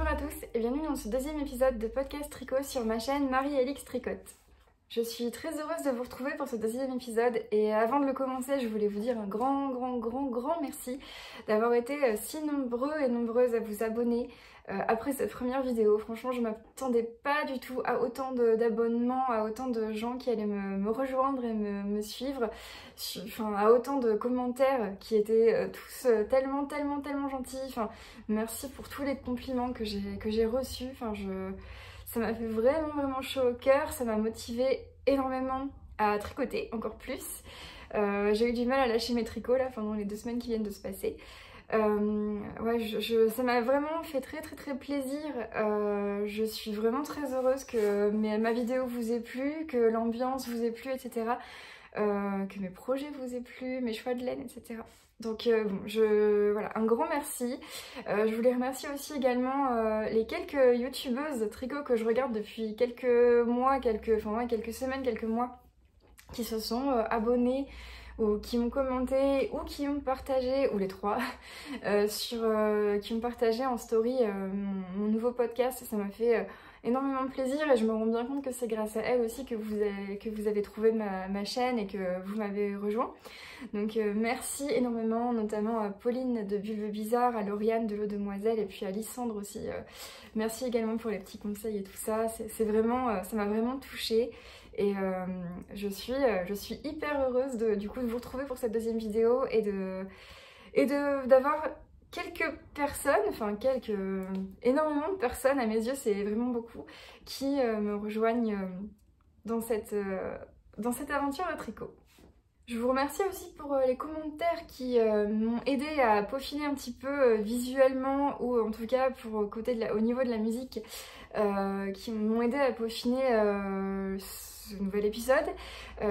Bonjour à tous et bienvenue dans ce deuxième épisode de podcast tricot sur ma chaîne Marie-Alix Tricote. Je suis très heureuse de vous retrouver pour ce deuxième épisode et avant de le commencer, je voulais vous dire un grand merci d'avoir été si nombreux et nombreuses à vous abonner après cette première vidéo. Franchement, je m'attendais pas du tout à autant d'abonnements, à autant de gens qui allaient me rejoindre et me suivre, enfin à autant de commentaires qui étaient tous tellement gentils. Enfin, merci pour tous les compliments que j'ai reçus. Enfin, ça m'a fait vraiment chaud au cœur, ça m'a motivée énormément à tricoter encore plus. J'ai eu du mal à lâcher mes tricots là pendant les 2 semaines qui viennent de se passer. Ouais, ça m'a vraiment fait très plaisir. Je suis vraiment très heureuse que ma vidéo vous ait plu, que l'ambiance vous ait plu, etc. Que mes projets vous aient plu, mes choix de laine, etc. Donc voilà, un grand merci. Je voulais remercier aussi également les quelques youtubeuses tricot que je regarde depuis quelques mois, quelques semaines, quelques mois, qui se sont abonnées ou qui m'ont commenté ou qui ont partagé, ou les trois, qui ont partagé en story mon nouveau podcast. Ça m'a fait énormément de plaisir et je me rends bien compte que c'est grâce à elles aussi que vous avez trouvé ma chaîne et que vous m'avez rejoint. Donc merci énormément, notamment à Pauline de Bulbe Bizarre, à Lauriane de l'Eau Demoiselle et puis à Lysandre aussi. Merci également pour les petits conseils et tout ça. Ça m'a vraiment touchée. Et je suis hyper heureuse de vous retrouver pour cette deuxième vidéo et d'avoir quelques personnes, énormément de personnes à mes yeux, c'est vraiment beaucoup, qui me rejoignent dans cette aventure de tricot. Je vous remercie aussi pour les commentaires qui m'ont aidé à peaufiner un petit peu visuellement, ou en tout cas au niveau de la musique, qui m'ont aidé à peaufiner ce nouvel épisode.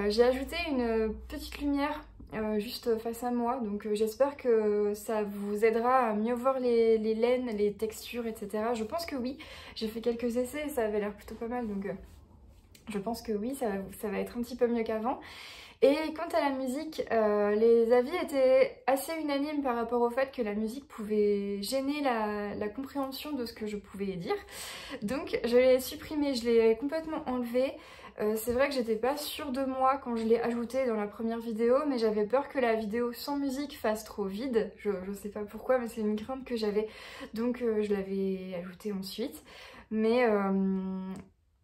J'ai ajouté une petite lumière juste face à moi, donc j'espère que ça vous aidera à mieux voir les laines, les textures, etc. Je pense que oui, j'ai fait quelques essais et ça avait l'air plutôt pas mal, donc je pense que oui, ça va être un petit peu mieux qu'avant. Et quant à la musique, les avis étaient assez unanimes par rapport au fait que la musique pouvait gêner la compréhension de ce que je pouvais dire. Donc je l'ai supprimée, je l'ai complètement enlevée. C'est vrai que j'étais pas sûre de moi quand je l'ai ajoutée dans la première vidéo, mais j'avais peur que la vidéo sans musique fasse trop vide. Je sais pas pourquoi, mais c'est une crainte que j'avais, donc je l'avais ajoutée ensuite. Mais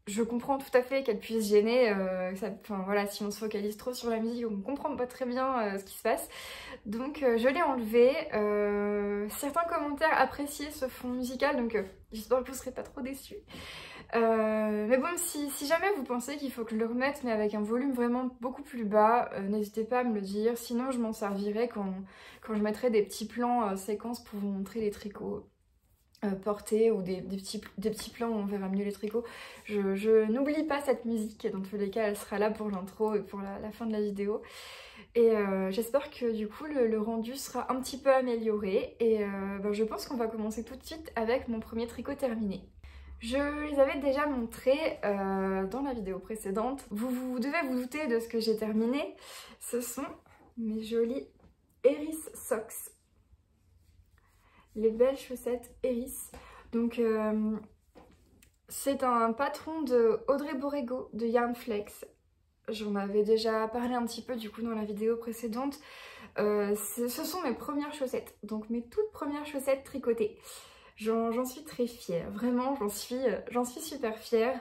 je comprends tout à fait qu'elle puisse gêner, voilà, si on se focalise trop sur la musique, on comprend pas très bien ce qui se passe. Donc je l'ai enlevée. Certains commentaires appréciés ce fond musical, donc j'espère que vous serez pas trop déçus. Mais bon, si jamais vous pensez qu'il faut que je le remette, mais avec un volume vraiment beaucoup plus bas, n'hésitez pas à me le dire. Sinon, je m'en servirai quand je mettrai des petits plans séquences pour vous montrer les tricots portés, ou des petits plans où on verra mieux les tricots. Je n'oublie pas cette musique, dans tous les cas elle sera là pour l'intro et pour la fin de la vidéo. Et j'espère que du coup le rendu sera un petit peu amélioré. Et je pense qu'on va commencer tout de suite avec mon premier tricot terminé. Je les avais déjà montrés dans la vidéo précédente. Vous devez vous douter de ce que j'ai terminé. Ce sont mes jolis Eris Socks. Les belles chaussettes Eris. Donc c'est un patron de Audrey Borrego de Yarnflex. J'en avais déjà parlé un petit peu du coup dans la vidéo précédente. Ce sont mes premières chaussettes, donc mes toutes premières chaussettes tricotées. J'en suis très fière, vraiment j'en suis super fière.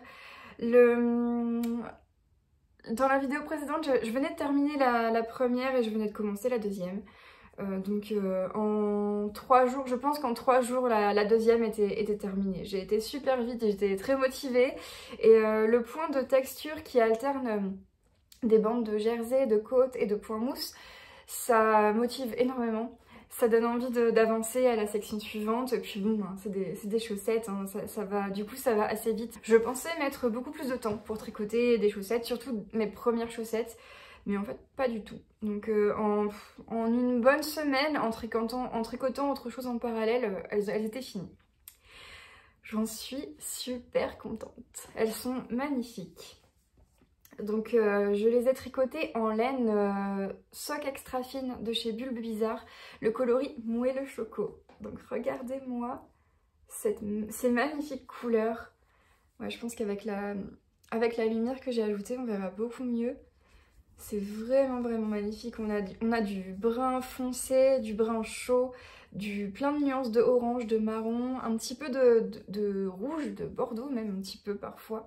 Dans la vidéo précédente, je venais de terminer la première et je venais de commencer la deuxième. En 3 jours, je pense qu'en 3 jours la deuxième était terminée. J'ai été super vite, j'étais très motivée. Et le point de texture qui alterne des bandes de jersey, de côte et de point mousse, ça motive énormément. Ça donne envie d'avancer à la section suivante. Et puis bon, hein, c'est des chaussettes, hein, du coup ça va assez vite. Je pensais mettre beaucoup plus de temps pour tricoter des chaussettes, surtout mes premières chaussettes. Mais en fait pas du tout. Donc en une bonne semaine, en tricotant autre chose en parallèle, elles étaient finies. J'en suis super contente. Elles sont magnifiques. Donc je les ai tricotées en laine sock extra fine de chez Bulbe Bizarre, le coloris moelleux choco. Donc regardez-moi ces magnifiques couleurs. Ouais, je pense qu'avec avec la lumière que j'ai ajoutée, on verra beaucoup mieux. C'est vraiment magnifique. On a du brun foncé, du brun chaud, plein de nuances de orange, de marron, un petit peu de rouge, de bordeaux même un petit peu parfois.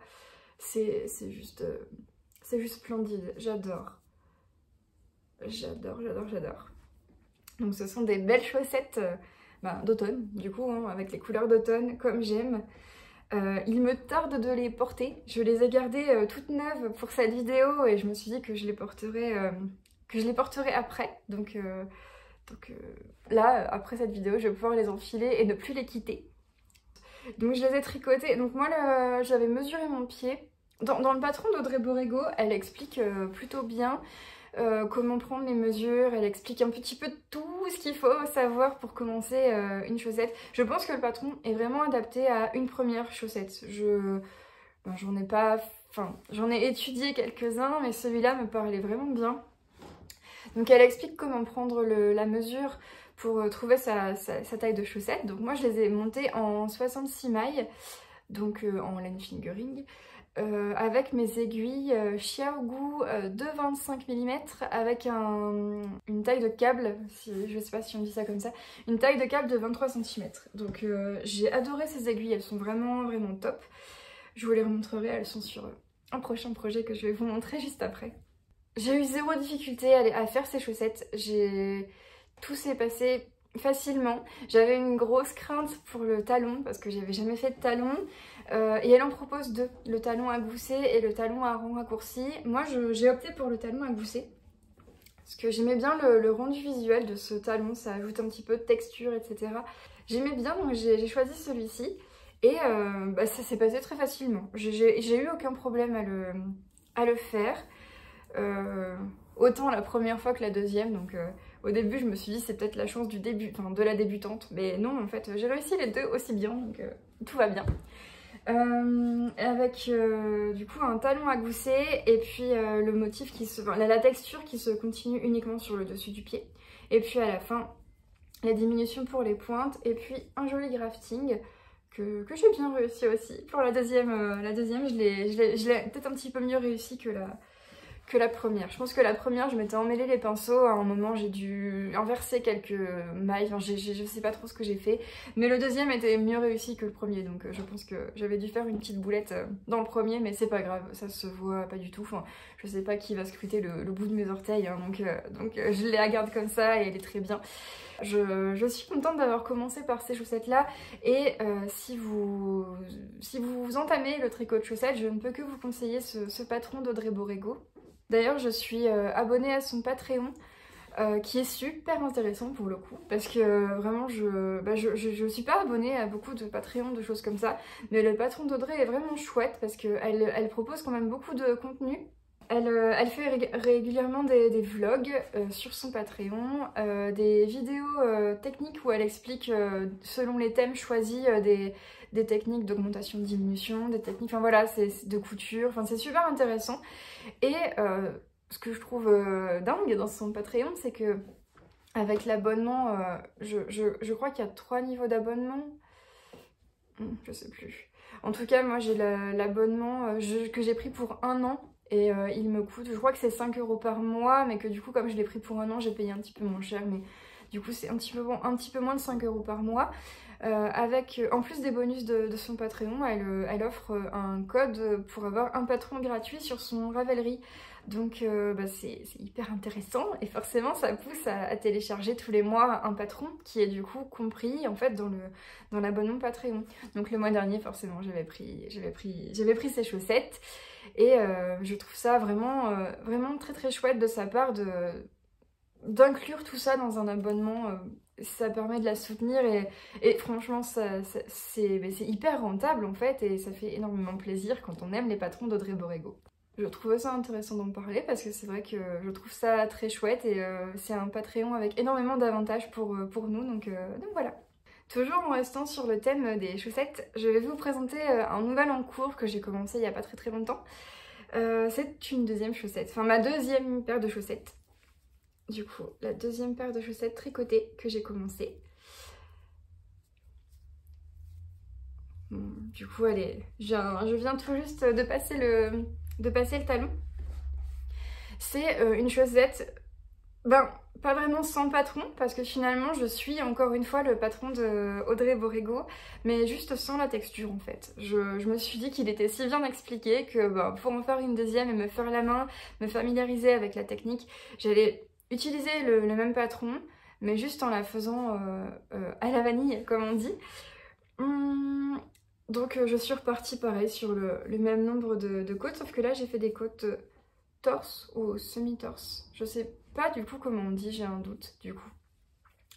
C'est juste splendide. J'adore. J'adore. Donc ce sont des belles chaussettes d'automne, du coup, hein, avec les couleurs d'automne comme j'aime. Il me tarde de les porter. Je les ai gardées toutes neuves pour cette vidéo et je me suis dit que je les porterai après. Donc là, après cette vidéo, je vais pouvoir les enfiler et ne plus les quitter. Donc je les ai tricotées. Donc moi, j'avais mesuré mon pied. Dans le patron d'Audrey Borrego, elle explique plutôt bien comment prendre les mesures, elle explique un petit peu tout ce qu'il faut savoir pour commencer une chaussette. Je pense que le patron est vraiment adapté à une première chaussette. J'en ai étudié quelques-uns, mais celui-là me parlait vraiment bien. Donc elle explique comment prendre la mesure pour trouver sa taille de chaussette. Donc moi je les ai montées en 66 mailles, donc en line fingering. Avec mes aiguilles Xiaogu de 25 mm avec une taille de câble, je sais pas si on dit ça comme ça, une taille de câble de 23 cm. Donc j'ai adoré ces aiguilles, elles sont vraiment top. Je vous les remontrerai, elles sont sur un prochain projet que je vais vous montrer juste après. J'ai eu zéro difficulté à faire ces chaussettes, tout s'est passé facilement. J'avais une grosse crainte pour le talon parce que j'avais jamais fait de talon. Et elle en propose deux, le talon à gousset et le talon à rang raccourci. Moi j'ai opté pour le talon à gousset parce que j'aimais bien le rendu visuel de ce talon, ça ajoute un petit peu de texture, etc. J'aimais bien, donc j'ai choisi celui-ci et ça s'est passé très facilement. J'ai eu aucun problème à le faire, autant la première fois que la deuxième. Donc au début je me suis dit c'est peut-être la chance de la débutante, mais non, en fait j'ai réussi les deux aussi bien, donc tout va bien. Avec du coup un talon à gousset et puis le motif la texture qui se continue uniquement sur le dessus du pied, et puis à la fin la diminution pour les pointes et puis un joli grafting que j'ai bien réussi aussi. Pour la deuxième je l'ai peut-être un petit peu mieux réussi que la première. Je pense que la première, je m'étais emmêlé les pinceaux, à un moment j'ai dû inverser quelques mailles, enfin, je sais pas trop ce que j'ai fait, mais le deuxième était mieux réussi que le premier, donc je pense que j'avais dû faire une petite boulette dans le premier, mais c'est pas grave, ça se voit pas du tout. Enfin, je sais pas qui va scruter le bout de mes orteils, hein, donc je les garde comme ça et elle est très bien. Je suis contente d'avoir commencé par ces chaussettes là, et si vous entamez le tricot de chaussettes, je ne peux que vous conseiller ce patron d'Audrey Borrego. D'ailleurs, je suis abonnée à son Patreon, qui est super intéressant pour le coup, parce que vraiment je suis pas abonnée à beaucoup de Patreon, de choses comme ça, mais le patron d'Audrey est vraiment chouette parce qu'elle propose quand même beaucoup de contenu. Elle fait régulièrement des vlogs sur son Patreon, des vidéos techniques où elle explique selon les thèmes choisis des techniques d'augmentation, de diminution, des techniques, enfin voilà, de couture, enfin c'est super intéressant. Et ce que je trouve dingue dans son Patreon, c'est que avec l'abonnement, je crois qu'il y a 3 niveaux d'abonnement, je sais plus. En tout cas, moi j'ai l'abonnement que j'ai pris pour 1 an. Et il me coûte, je crois que c'est 5 € par mois, mais que du coup comme je l'ai pris pour 1 an, j'ai payé un petit peu moins cher, mais du coup c'est un petit peu moins de 5 € par mois. Avec en plus des bonus de son Patreon, elle offre un code pour avoir un patron gratuit sur son Ravelry. Donc c'est hyper intéressant, et forcément ça pousse à télécharger tous les mois un patron qui est du coup compris en fait dans l'abonnement Patreon. Donc le mois dernier forcément j'avais pris ces chaussettes, et je trouve ça vraiment très chouette de sa part d'inclure tout ça dans un abonnement. Ça permet de la soutenir, et franchement c'est hyper rentable en fait, et ça fait énormément plaisir quand on aime les patrons d'Audrey Borrego. Je trouvais ça intéressant d'en parler parce que c'est vrai que je trouve ça très chouette, et c'est un Patreon avec énormément d'avantages pour nous, donc voilà. Toujours en restant sur le thème des chaussettes, je vais vous présenter un nouvel en cours que j'ai commencé il n'y a pas très longtemps. C'est une deuxième chaussette, enfin ma deuxième paire de chaussettes. Du coup, la deuxième paire de chaussettes tricotées que j'ai commencé. Bon, du coup, je viens tout juste de passer le talon. C'est une chaussette, ben, pas vraiment sans patron, parce que finalement, je suis encore une fois le patron de Audrey Borrego, mais juste sans la texture en fait. Je me suis dit qu'il était si bien expliqué que ben, pour en faire une deuxième et me faire la main, me familiariser avec la technique, j'allais utiliser le même patron, mais juste en la faisant à la vanille, comme on dit. Donc je suis repartie pareil sur le même nombre de côtes, sauf que là j'ai fait des côtes torse ou semi-torse. Je sais pas du coup comment on dit, j'ai un doute du coup.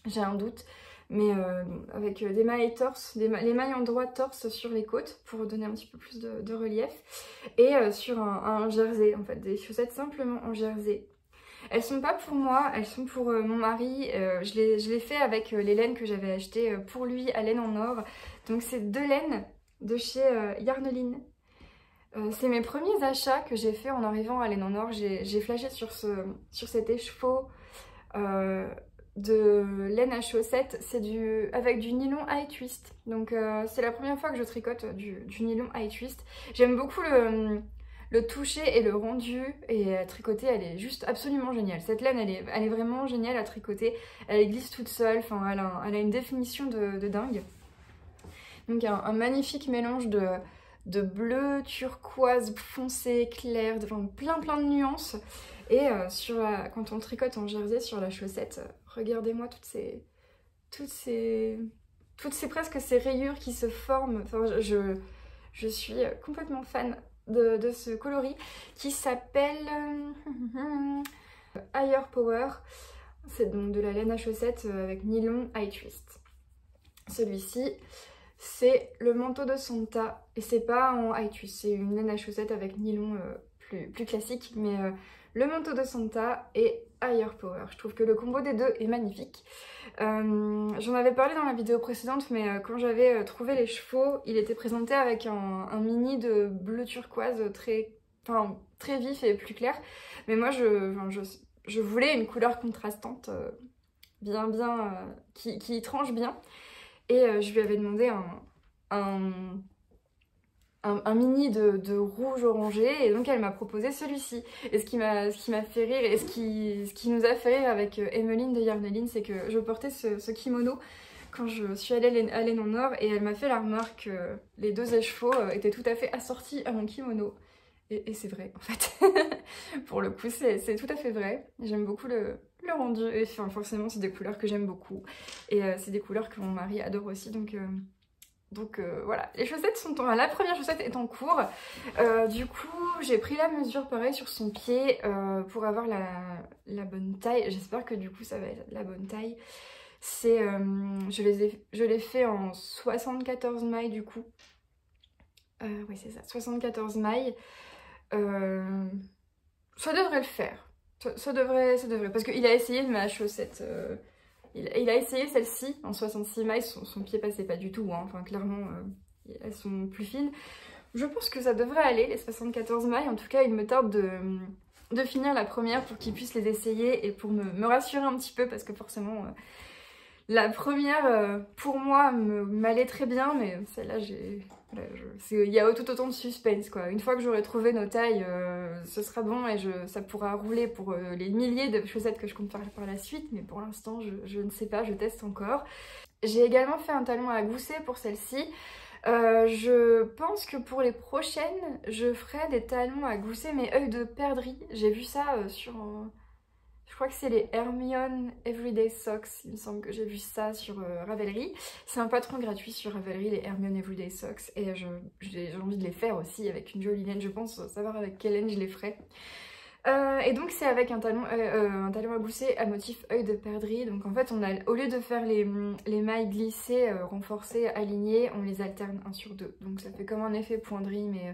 J'ai un doute, mais avec des mailles torse, les mailles en droit torse sur les côtes pour donner un petit peu plus de relief. Et sur un jersey en fait, des chaussettes simplement en jersey. Elles sont pas pour moi, elles sont pour mon mari. Je l'ai fait avec les laines que j'avais achetées pour lui à Laine en Or. Donc c'est 2 laines de chez Yarneline. C'est mes premiers achats que j'ai fait en arrivant à Laine en Or. J'ai flashé sur cet écheveau de laine à chaussettes. C'est avec du nylon high twist. Donc c'est la première fois que je tricote du nylon high twist. J'aime beaucoup le toucher et le rendu, et à tricoter elle est juste absolument géniale. Cette laine elle est vraiment géniale à tricoter, elle glisse toute seule, enfin elle a une définition de dingue. Donc un magnifique mélange de bleu, turquoise, foncé, clair, enfin plein de nuances. Et quand on tricote en jersey sur la chaussette, regardez-moi toutes ces presque ces rayures qui se forment. Enfin je suis complètement fan de ce coloris qui s'appelle Higher Power. C'est donc de la laine à chaussettes avec nylon high twist. Celui-ci, c'est le manteau de Santa et c'est pas en high twist, c'est une laine à chaussettes avec nylon plus classique, mais le manteau de Santa et Higher Power. Je trouve que le combo des deux est magnifique. J'en avais parlé dans la vidéo précédente, mais quand j'avais trouvé les chevaux, il était présenté avec un mini de bleu turquoise très vif et plus clair. Mais moi, je voulais une couleur contrastante, qui tranche bien. Et je lui avais demandé un mini de rouge orangé, et donc elle m'a proposé celui-ci. Et ce qui m'a fait rire, et ce qui nous a fait rire avec Emmeline de Yarneline, c'est que je portais ce kimono quand je suis allée à Laine en Or, et elle m'a fait la remarque que les 2 écheveaux étaient tout à fait assortis à mon kimono. Et c'est vrai en fait. Pour le coup c'est tout à fait vrai. J'aime beaucoup le rendu, et enfin, forcément c'est des couleurs que j'aime beaucoup, et c'est des couleurs que mon mari adore aussi, donc voilà, les chaussettes la première chaussette est en cours. Du coup j'ai pris la mesure pareil sur son pied pour avoir la bonne taille. J'espère que du coup ça va être la bonne taille. C'est je l'ai fait en 74 mailles du coup. Oui c'est ça, 74 mailles. Ça devrait le faire. Ça devrait, parce qu'il a essayé ma chaussette. Il a essayé celle-ci en 66 mailles, son pied passait pas du tout, hein. Enfin clairement elles sont plus fines. Je pense que ça devrait aller, les 74 mailles. En tout cas il me tarde de finir la première pour qu'il puisse les essayer et pour me rassurer un petit peu, parce que forcément la première pour moi m'allait très bien, mais celle-là il y a tout autant de suspense quoi. Une fois que j'aurai trouvé nos tailles, ce sera bon, et ça pourra rouler pour les milliers de chaussettes que je compte faire par la suite, mais pour l'instant je ne sais pas, je teste encore. J'ai également fait un talon à gousset pour celle-ci. Je pense que pour les prochaines, je ferai des talons à gousset mais œil de perdrix. J'ai vu ça sur... Je crois que c'est les Hermione Everyday Socks, il me semble que j'ai vu ça sur Ravelry. C'est un patron gratuit sur Ravelry, les Hermione Everyday Socks, et j'ai envie de les faire aussi avec une jolie laine. Je pense savoir avec quelle laine je les ferai. Et donc c'est avec un talon à gousset à motif œil de perdrix. Donc en fait au lieu de faire les mailles glissées, renforcées, alignées, on les alterne 1 sur 2. Donc ça fait comme un effet poindrie, mais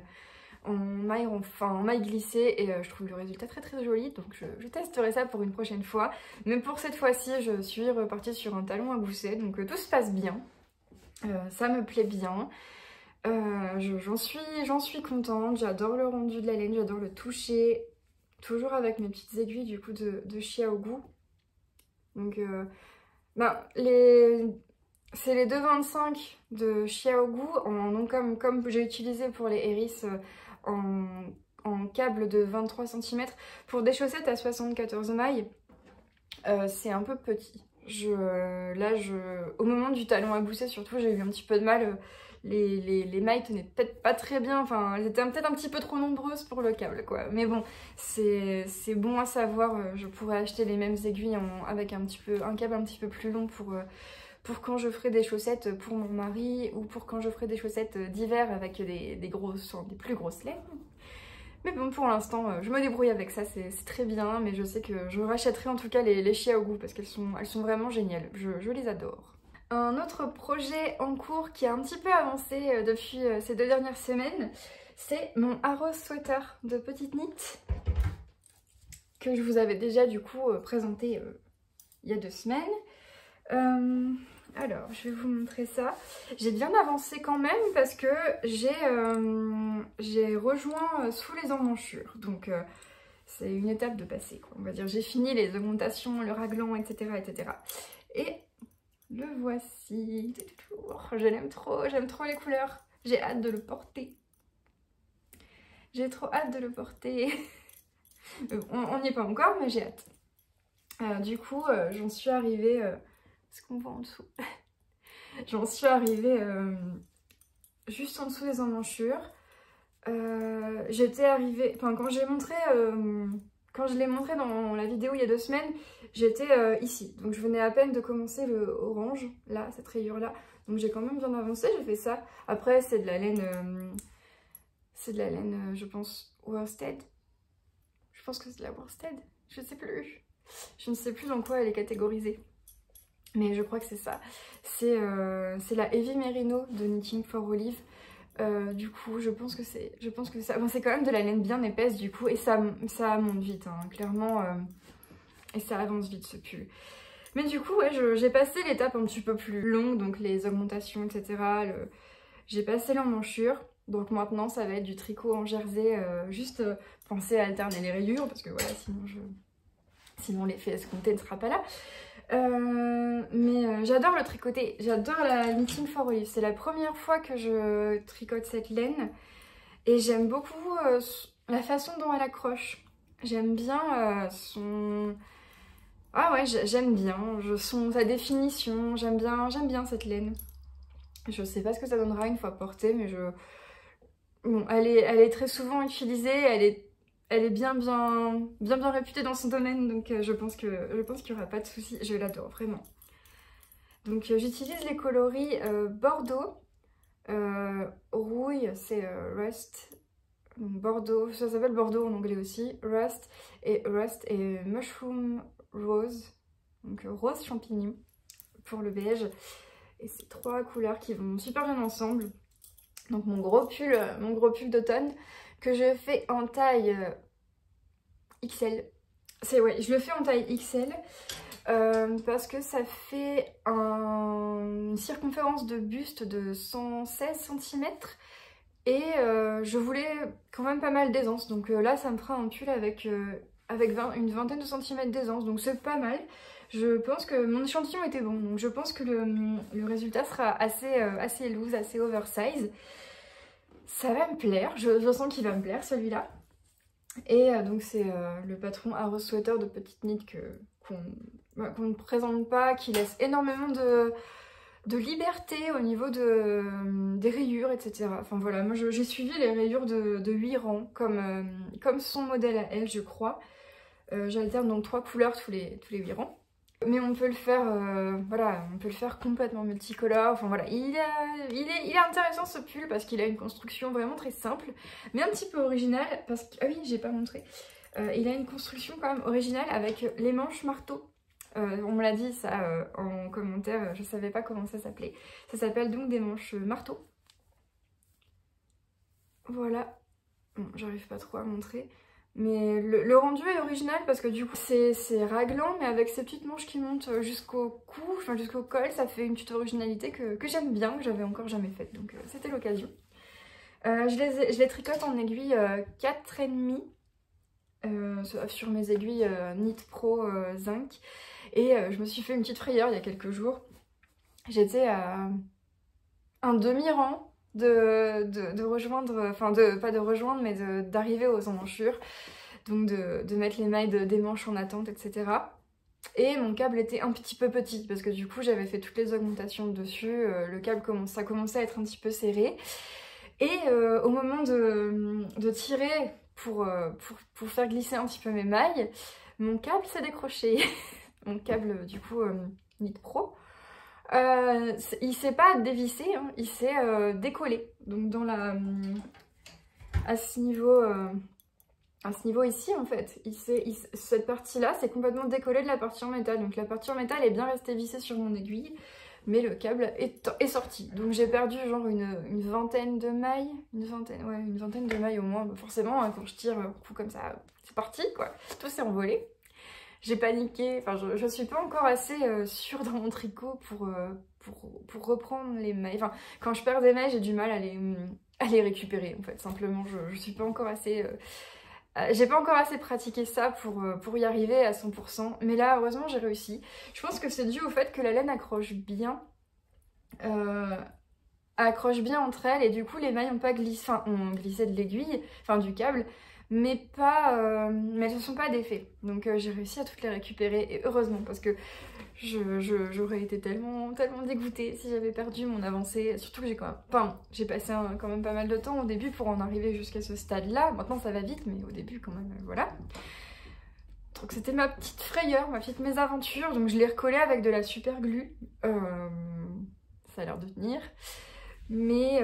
en maille glissée, et je trouve le résultat très joli, donc je testerai ça pour une prochaine fois. Mais pour cette fois-ci je suis repartie sur un talon à gousset, donc tout se passe bien, ça me plaît bien. J'en suis contente, j'adore le rendu de la laine, j'adore le toucher, toujours avec mes petites aiguilles du coup de Chia au goût. Donc c'est les 2,25 de Xiaogu, donc comme j'ai utilisé pour les Eris en câble de 23 cm. Pour des chaussettes à 74 mailles, c'est un peu petit. Au moment du talon à gousset surtout, j'ai eu un petit peu de mal. Les mailles tenaient peut-être pas très bien, enfin elles étaient peut-être un petit peu trop nombreuses pour le câble quoi. Mais bon, c'est bon à savoir, je pourrais acheter les mêmes aiguilles avec un câble un petit peu plus long pour quand je ferai des chaussettes pour mon mari ou pour quand je ferai des chaussettes d'hiver avec des plus grosses laines. Mais bon, pour l'instant, je me débrouille avec ça, c'est très bien, mais je sais que je rachèterai en tout cas les Xiaogu parce qu'elles sont vraiment géniales, je les adore. Un autre projet en cours qui a un petit peu avancé depuis ces 2 dernières semaines, c'est mon Arrow Sweater de Petite Knit que je vous avais déjà du coup présenté il y a 2 semaines. Alors, je vais vous montrer ça. J'ai bien avancé quand même parce que j'ai rejoint sous les emmanchures. Donc, c'est une étape de passé, quoi. On va dire, j'ai fini les augmentations, le raglan, etc., etc. Et le voici. J'aime trop les couleurs. J'ai hâte de le porter. J'ai trop hâte de le porter. On n'y est pas encore, mais j'ai hâte. Du coup, j'en suis arrivée... ce qu'on voit en dessous. J'en suis arrivée juste en dessous des emmanchures. J'étais arrivée... Enfin, quand je l'ai montré dans la vidéo il y a 2 semaines, j'étais ici. Donc je venais à peine de commencer le orange, là, cette rayure-là. Donc j'ai quand même bien avancé, j'ai fait ça. Après, c'est de la laine... je pense, worsted. Je pense que c'est de la worsted. Je sais plus. Je ne sais plus dans quoi elle est catégorisée. Mais je crois que c'est ça. C'est la Heavy Merino de Knitting for Olive. Du coup, je pense que c'est ça. Bon, c'est quand même de la laine bien épaisse du coup. Et ça monte vite, hein, clairement. Et ça avance vite ce pull. Mais du coup, ouais, j'ai passé l'étape un petit peu plus longue. Donc les augmentations, etc. J'ai passé l'emmanchure. Donc maintenant, ça va être du tricot en jersey. Juste penser à alterner les rayures. Parce que voilà, sinon l'effet escompté ne sera pas là. Mais j'adore le tricoter, j'adore la Knitting for Olive, c'est la première fois que je tricote cette laine et j'aime beaucoup la façon dont elle accroche. J'aime bien son... Ah ouais, j'aime bien sa définition, j'aime bien cette laine. Je sais pas ce que ça donnera une fois portée, mais bon, elle est très souvent utilisée, elle est bien réputée dans son domaine, donc je pense qu'il n'y aura pas de souci. Je l'adore, vraiment. Donc j'utilise les coloris Bordeaux, rouille, c'est Rust, donc, Bordeaux, ça s'appelle Bordeaux en anglais aussi, Rust et Mushroom Rose, donc rose champignon pour le beige. Et ces 3 couleurs qui vont super bien ensemble. Donc mon gros pull d'automne que je fais en taille XL. Ouais, je le fais en taille XL parce que ça fait une circonférence de buste de 116 cm et je voulais quand même pas mal d'aisance. Donc là, ça me fera un pull avec une vingtaine de centimètres d'aisance, donc c'est pas mal. Je pense que mon échantillon était bon, donc je pense que le résultat sera assez loose, assez oversize. Ça va me plaire, je sens qu'il va me plaire celui-là. Et donc c'est le patron Arrow Sweater de Petite Knit qu'on ne présente pas, qui laisse énormément de liberté au niveau des rayures, etc. Enfin voilà, moi j'ai suivi les rayures de 8 rangs, comme son modèle à elle, je crois. J'alterne donc 3 couleurs tous les 8 rangs. Mais on peut le faire, voilà, on peut le faire complètement multicolore. Enfin voilà, il est intéressant ce pull parce qu'il a une construction vraiment très simple, mais un petit peu originale. Parce que, ah oui, j'ai pas montré. Il a une construction quand même originale avec les manches marteau. On me l'a dit ça en commentaire, je savais pas comment ça s'appelait. Ça s'appelle donc des manches marteau. Voilà. Bon, j'arrive pas trop à montrer. Mais le rendu est original parce que du coup c'est raglant, mais avec ces petites manches qui montent jusqu'au cou, enfin jusqu'au col, ça fait une petite originalité que j'aime bien, que j'avais encore jamais faite, donc c'était l'occasion. Je les tricote en aiguille 4,5 sur mes aiguilles Knit Pro Zinc, et je me suis fait une petite frayeur il y a quelques jours. j'étais à un demi-rang de rejoindre, enfin pas de rejoindre, mais d'arriver aux emmanchures, donc de mettre les mailles des manches en attente, etc. Et mon câble était un petit peu petit, parce que du coup j'avais fait toutes les augmentations dessus, le câble ça commençait à être un petit peu serré. Et au moment de tirer pour faire glisser un petit peu mes mailles, mon câble s'est décroché. Mon câble du coup Nit Pro. Il s'est pas dévissé, hein, il s'est décollé. Donc dans à ce niveau ici en fait, cette partie-là c'est complètement décollé de la partie en métal. Donc la partie en métal est bien restée vissée sur mon aiguille, mais le câble est sorti. Donc j'ai perdu genre une vingtaine de mailles, une vingtaine de mailles au moins. Bah forcément hein, quand je tire un coup comme ça, c'est parti quoi, tout s'est envolé. J'ai paniqué, enfin je suis pas encore assez sûre dans mon tricot pour reprendre les mailles. Enfin quand je perds des mailles j'ai du mal à les récupérer en fait, simplement je suis pas encore assez... j'ai pas encore assez pratiqué ça pour y arriver à 100%, mais là heureusement j'ai réussi. Je pense que c'est dû au fait que la laine accroche bien entre elles et du coup les mailles ont pas glissé, enfin ont glissé de l'aiguille, enfin du câble, mais elles ne sont pas défaites. Donc j'ai réussi à toutes les récupérer et heureusement parce que j'aurais été tellement dégoûtée si j'avais perdu mon avancée. Surtout que j'ai passé quand même pas mal de temps au début pour en arriver jusqu'à ce stade-là. Maintenant ça va vite, mais au début quand même, voilà. Donc c'était ma petite frayeur, ma petite mésaventure. Donc je l'ai recollée avec de la super glue. Ça a l'air de tenir. Mais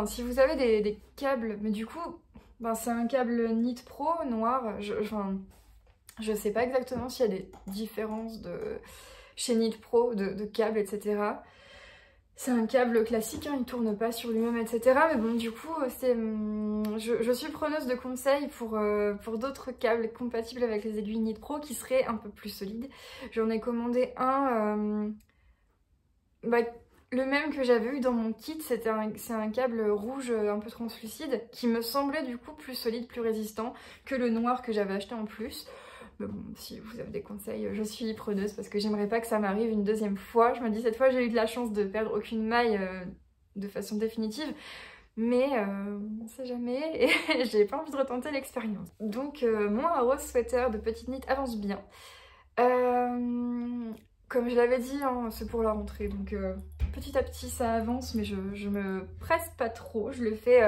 si vous avez des câbles, mais du coup, c'est un câble Nit Pro noir. Je sais pas exactement s'il y a des différences chez Nit Pro de câbles, etc. C'est un câble classique, hein, il tourne pas sur lui-même, etc. Mais bon, du coup, je suis preneuse de conseils pour d'autres câbles compatibles avec les aiguilles Nit Pro qui seraient un peu plus solides. J'en ai commandé un... le même que j'avais eu dans mon kit, c'est un câble rouge un peu translucide qui me semblait du coup plus solide, plus résistant que le noir que j'avais acheté en plus. Mais bon, si vous avez des conseils, je suis preneuse parce que j'aimerais pas que ça m'arrive une deuxième fois. Je me dis cette fois j'ai eu de la chance de perdre aucune maille de façon définitive, mais on sait jamais et j'ai pas envie de retenter l'expérience. Donc mon Rose Sweater de Petite Knit avance bien. Comme je l'avais dit, hein, c'est pour la rentrée, donc petit à petit ça avance, mais je me presse pas trop. Je le fais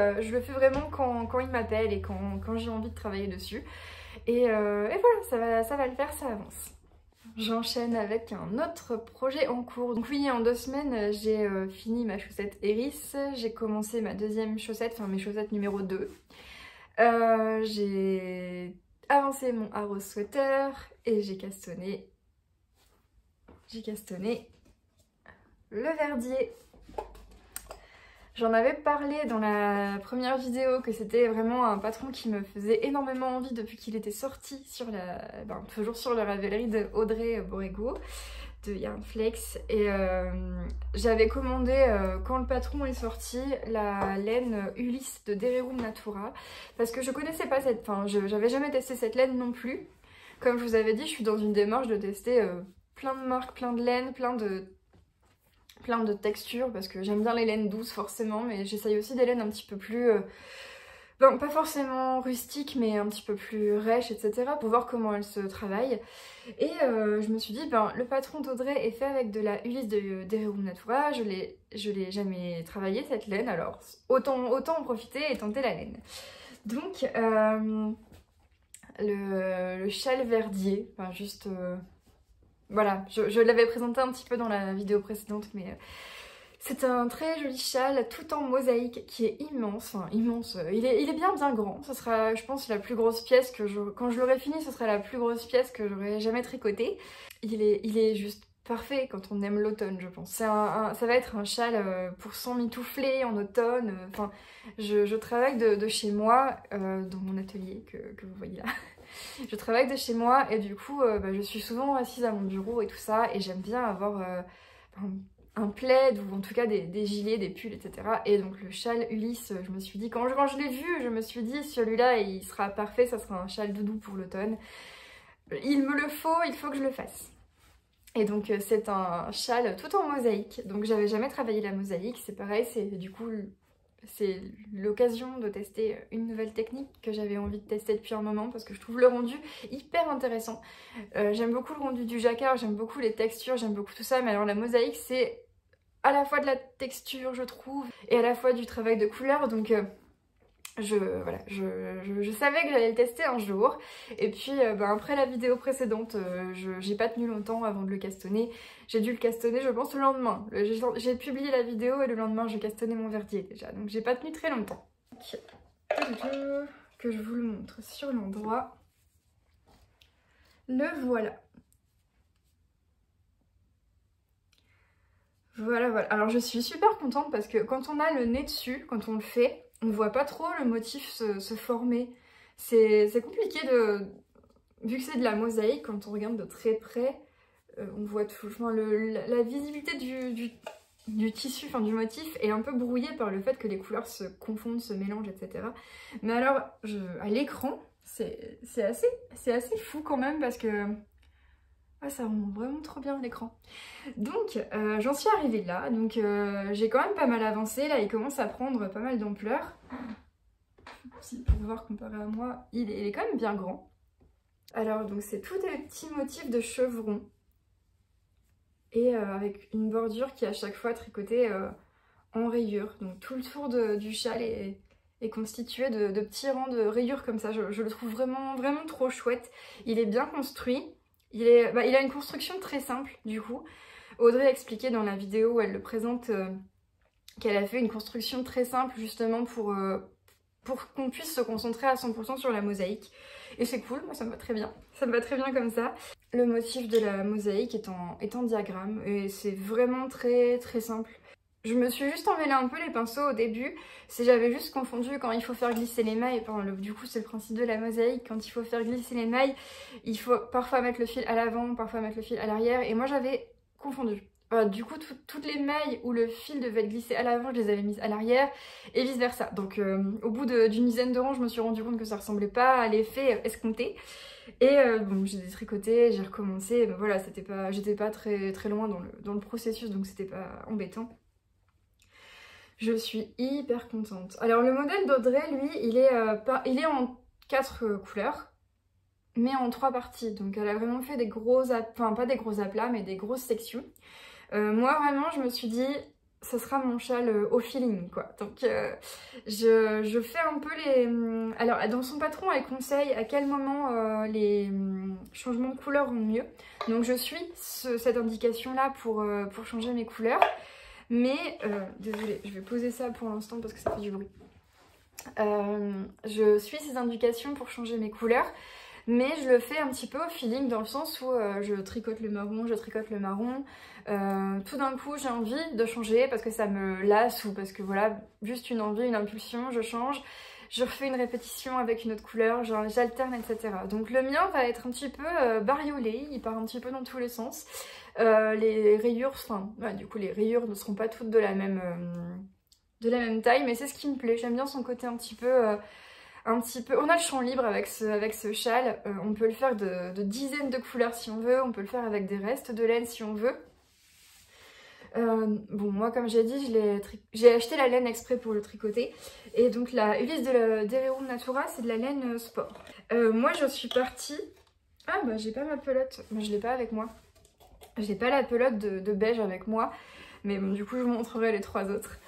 vraiment quand il m'appelle et quand j'ai envie de travailler dessus. Et voilà, ça va le faire, ça avance. J'enchaîne avec un autre projet en cours. Donc oui, en 2 semaines, j'ai fini ma chaussette Eris. J'ai commencé ma deuxième chaussette, enfin mes chaussettes numéro 2. J'ai avancé mon Rose Sweater et j'ai castonné le verdier. J'en avais parlé dans la première vidéo que c'était vraiment un patron qui me faisait énormément envie depuis qu'il était sorti sur toujours sur la Ravelry de Audrey Borrego de Yarn Flex. Et j'avais commandé quand le patron est sorti la laine Ulysse de Dererum Natura parce que je connaissais pas j'avais jamais testé cette laine non plus. Comme je vous avais dit, je suis dans une démarche de tester plein de marques, plein de laines, plein de textures parce que j'aime bien les laines douces forcément, mais j'essaye aussi des laines un petit peu plus pas forcément rustiques mais un petit peu plus rêches, etc. pour voir comment elles se travaillent. Et je me suis dit le patron d'Audrey est fait avec de la Ulysse de Dererum Natura, je l'ai jamais travaillé cette laine, alors autant en profiter et tenter la laine. Donc le châle verdier, voilà, je l'avais présenté un petit peu dans la vidéo précédente, mais c'est un très joli châle tout en mosaïque qui est immense, immense, il est bien grand, ce sera je pense la plus grosse pièce quand je l'aurai fini, ce sera la plus grosse pièce que j'aurai jamais tricotée. Il est juste parfait quand on aime l'automne, je pense. Ça va être un châle pour s'emmitoufler en automne, je travaille de chez moi, dans mon atelier que vous voyez là. Je travaille de chez moi et du coup je suis souvent assise à mon bureau et tout ça et j'aime bien avoir un plaid ou en tout cas des gilets, des pulls, etc. Et donc le châle Ulysse, je me suis dit, quand je l'ai vu, je me suis dit celui-là il sera parfait, ça sera un châle doudou pour l'automne. Il faut que je le fasse. Et donc c'est un châle tout en mosaïque, donc j'avais jamais travaillé la mosaïque, c'est pareil, c'est du coup c'est l'occasion de tester une nouvelle technique que j'avais envie de tester depuis un moment parce que je trouve le rendu hyper intéressant. J'aime beaucoup le rendu du jacquard, j'aime beaucoup les textures, j'aime beaucoup tout ça, mais alors la mosaïque c'est à la fois de la texture je trouve et à la fois du travail de couleur, donc voilà, je savais que j'allais le tester un jour. Et puis après la vidéo précédente, j'ai pas tenu longtemps avant de le castonner. J'ai dû le castonner je pense le lendemain. J'ai publié la vidéo et le lendemain j'ai castonné mon verdier déjà. Donc j'ai pas tenu très longtemps. Que je vous le montre sur l'endroit. Le voilà. Voilà, voilà. Alors je suis super contente parce que quand on a le nez dessus, quand on le fait, on voit pas trop le motif se former. C'est compliqué de... Vu que c'est de la mosaïque, quand on regarde de très près, on voit tout... Enfin, la visibilité du tissu, enfin du motif, est un peu brouillée par le fait que les couleurs se confondent, se mélangent, etc. Mais alors, à l'écran, c'est assez fou quand même parce que... Ah, ça rend vraiment trop bien l'écran. Donc j'en suis arrivée là, donc j'ai quand même pas mal avancé, là il commence à prendre pas mal d'ampleur. Si, pour voir comparé à moi, il est quand même bien grand. Alors donc c'est tous des petits motifs de chevrons. Et avec une bordure qui est à chaque fois tricotée en rayures. Donc tout le tour du châle est constitué de petits rangs de rayures comme ça. Je le trouve vraiment, vraiment trop chouette. Il est bien construit. Il a une construction très simple du coup. Audrey a expliqué dans la vidéo où elle le présente qu'elle a fait une construction très simple justement pour qu'on puisse se concentrer à 100% sur la mosaïque. Et c'est cool, moi ça me va très bien. Ça me va très bien comme ça. Le motif de la mosaïque est en diagramme et c'est vraiment très très simple. Je me suis juste emmêlé un peu les pinceaux au début, j'avais juste confondu quand il faut faire glisser les mailles, du coup c'est le principe de la mosaïque, quand il faut faire glisser les mailles, il faut parfois mettre le fil à l'avant, parfois mettre le fil à l'arrière, et moi j'avais confondu. Du coup toutes les mailles où le fil devait être glissé à l'avant, je les avais mises à l'arrière, et vice versa. Donc au bout d'une dizaine de rangs, je me suis rendu compte que ça ressemblait pas à l'effet escompté. Et bon, j'ai détricoté, j'ai recommencé, mais voilà, j'étais pas très, très loin dans le processus, donc c'était pas embêtant. Je suis hyper contente. Alors le modèle d'Audrey, lui, il est en 4 couleurs, mais en 3 parties. Donc elle a vraiment fait des gros, enfin pas des gros aplats, mais des grosses sections. Moi vraiment, je me suis dit, ça sera mon châle au feeling, quoi. Donc je fais un peu les... Alors dans son patron, elle conseille à quel moment les changements de couleur vont mieux. Donc je suis cette indication-là pour changer mes couleurs. Mais, désolée, je vais poser ça pour l'instant parce que ça fait du bruit. Je suis ces indications pour changer mes couleurs, mais je le fais un petit peu au feeling dans le sens où je tricote le marron, tout d'un coup j'ai envie de changer parce que ça me lasse ou parce que voilà, juste une envie, une impulsion, je change. Je refais une répétition avec une autre couleur, j'alterne, etc. Donc le mien va être un petit peu bariolé, il part un petit peu dans tous les sens. Les rayures, enfin, du coup les rayures ne seront pas toutes de la même taille, mais c'est ce qui me plaît. J'aime bien son côté un petit peu... On a le champ libre avec ce châle, on peut le faire de dizaines de couleurs si on veut, on peut le faire avec des restes de laine si on veut. Bon, moi comme j'ai dit, j'ai acheté la laine exprès pour le tricoter. Et donc la Ulysse d'Hererum Natura, c'est de la laine sport. Moi je suis partie... Ah bah j'ai pas ma pelote, mais je l'ai pas avec moi. J'ai pas la pelote de beige avec moi, mais bon du coup je vous montrerai les 3 autres.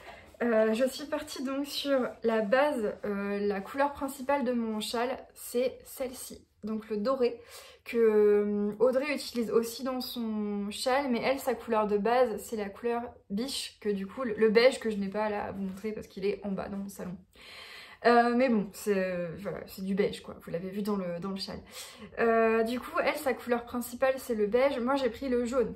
Je suis partie donc sur la base, la couleur principale de mon châle, c'est celle-ci. Donc le doré, que Audrey utilise aussi dans son châle, mais elle, sa couleur de base, c'est la couleur biche, que du coup, le beige que je n'ai pas à vous montrer parce qu'il est en bas dans mon salon. Mais bon, voilà, c'est du beige quoi, vous l'avez vu dans le châle. Du coup, elle, sa couleur principale, c'est le beige. Moi, j'ai pris le jaune.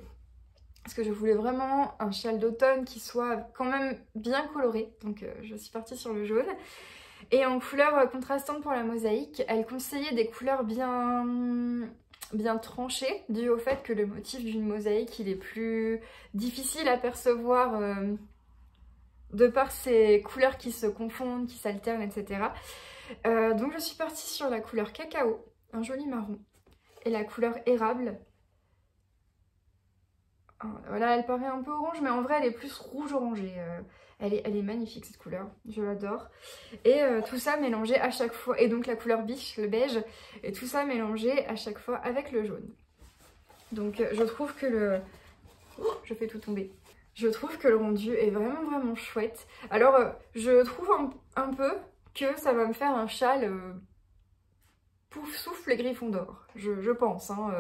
Parce que je voulais vraiment un châle d'automne qui soit quand même bien coloré. Donc je suis partie sur le jaune. Et en couleur contrastante pour la mosaïque, elle conseillait des couleurs bien tranchées, dû au fait que le motif d'une mosaïque, il est plus difficile à percevoir de par ces couleurs qui se confondent, qui s'alternent, etc. Donc je suis partie sur la couleur cacao, un joli marron, et la couleur érable. Voilà, elle paraît un peu orange, mais en vrai elle est plus rouge-orangée. Elle est magnifique cette couleur, je l'adore. Et tout ça mélangé à chaque fois, et donc la couleur biche, le beige, et tout ça mélangé à chaque fois avec le jaune. Donc je trouve que le... Oh, je fais tout tomber. Je trouve que le rendu est vraiment chouette. Alors je trouve un peu que ça va me faire un châle pouf souffle et Gryffondor, je pense. Hein,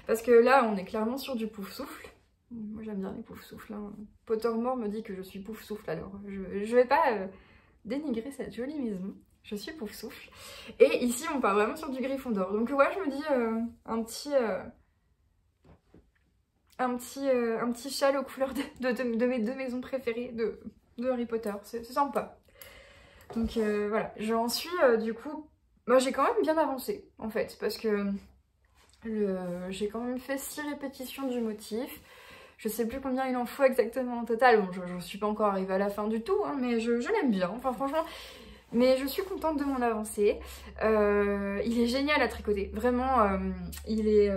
parce que là on est clairement sur du pouf souffle. Moi j'aime bien les pouf souffles. Hein. Pottermore me dit que je suis pouf souffle, alors je vais pas dénigrer cette jolie maison. Je suis pouf souffle. Et ici on part vraiment sur du Gryffondor. Donc ouais, je me dis un petit châle aux couleurs de mes deux maisons préférées de Harry Potter. C'est sympa. Donc voilà, j'en suis du coup... Moi j'ai quand même bien avancé en fait, parce que j'ai quand même fait 6 répétitions du motif. Je sais plus combien il en faut exactement en total. Bon, je suis pas encore arrivée à la fin du tout, hein, mais je l'aime bien. Enfin franchement... Mais je suis contente de mon avancée. Il est génial à tricoter. Vraiment, il est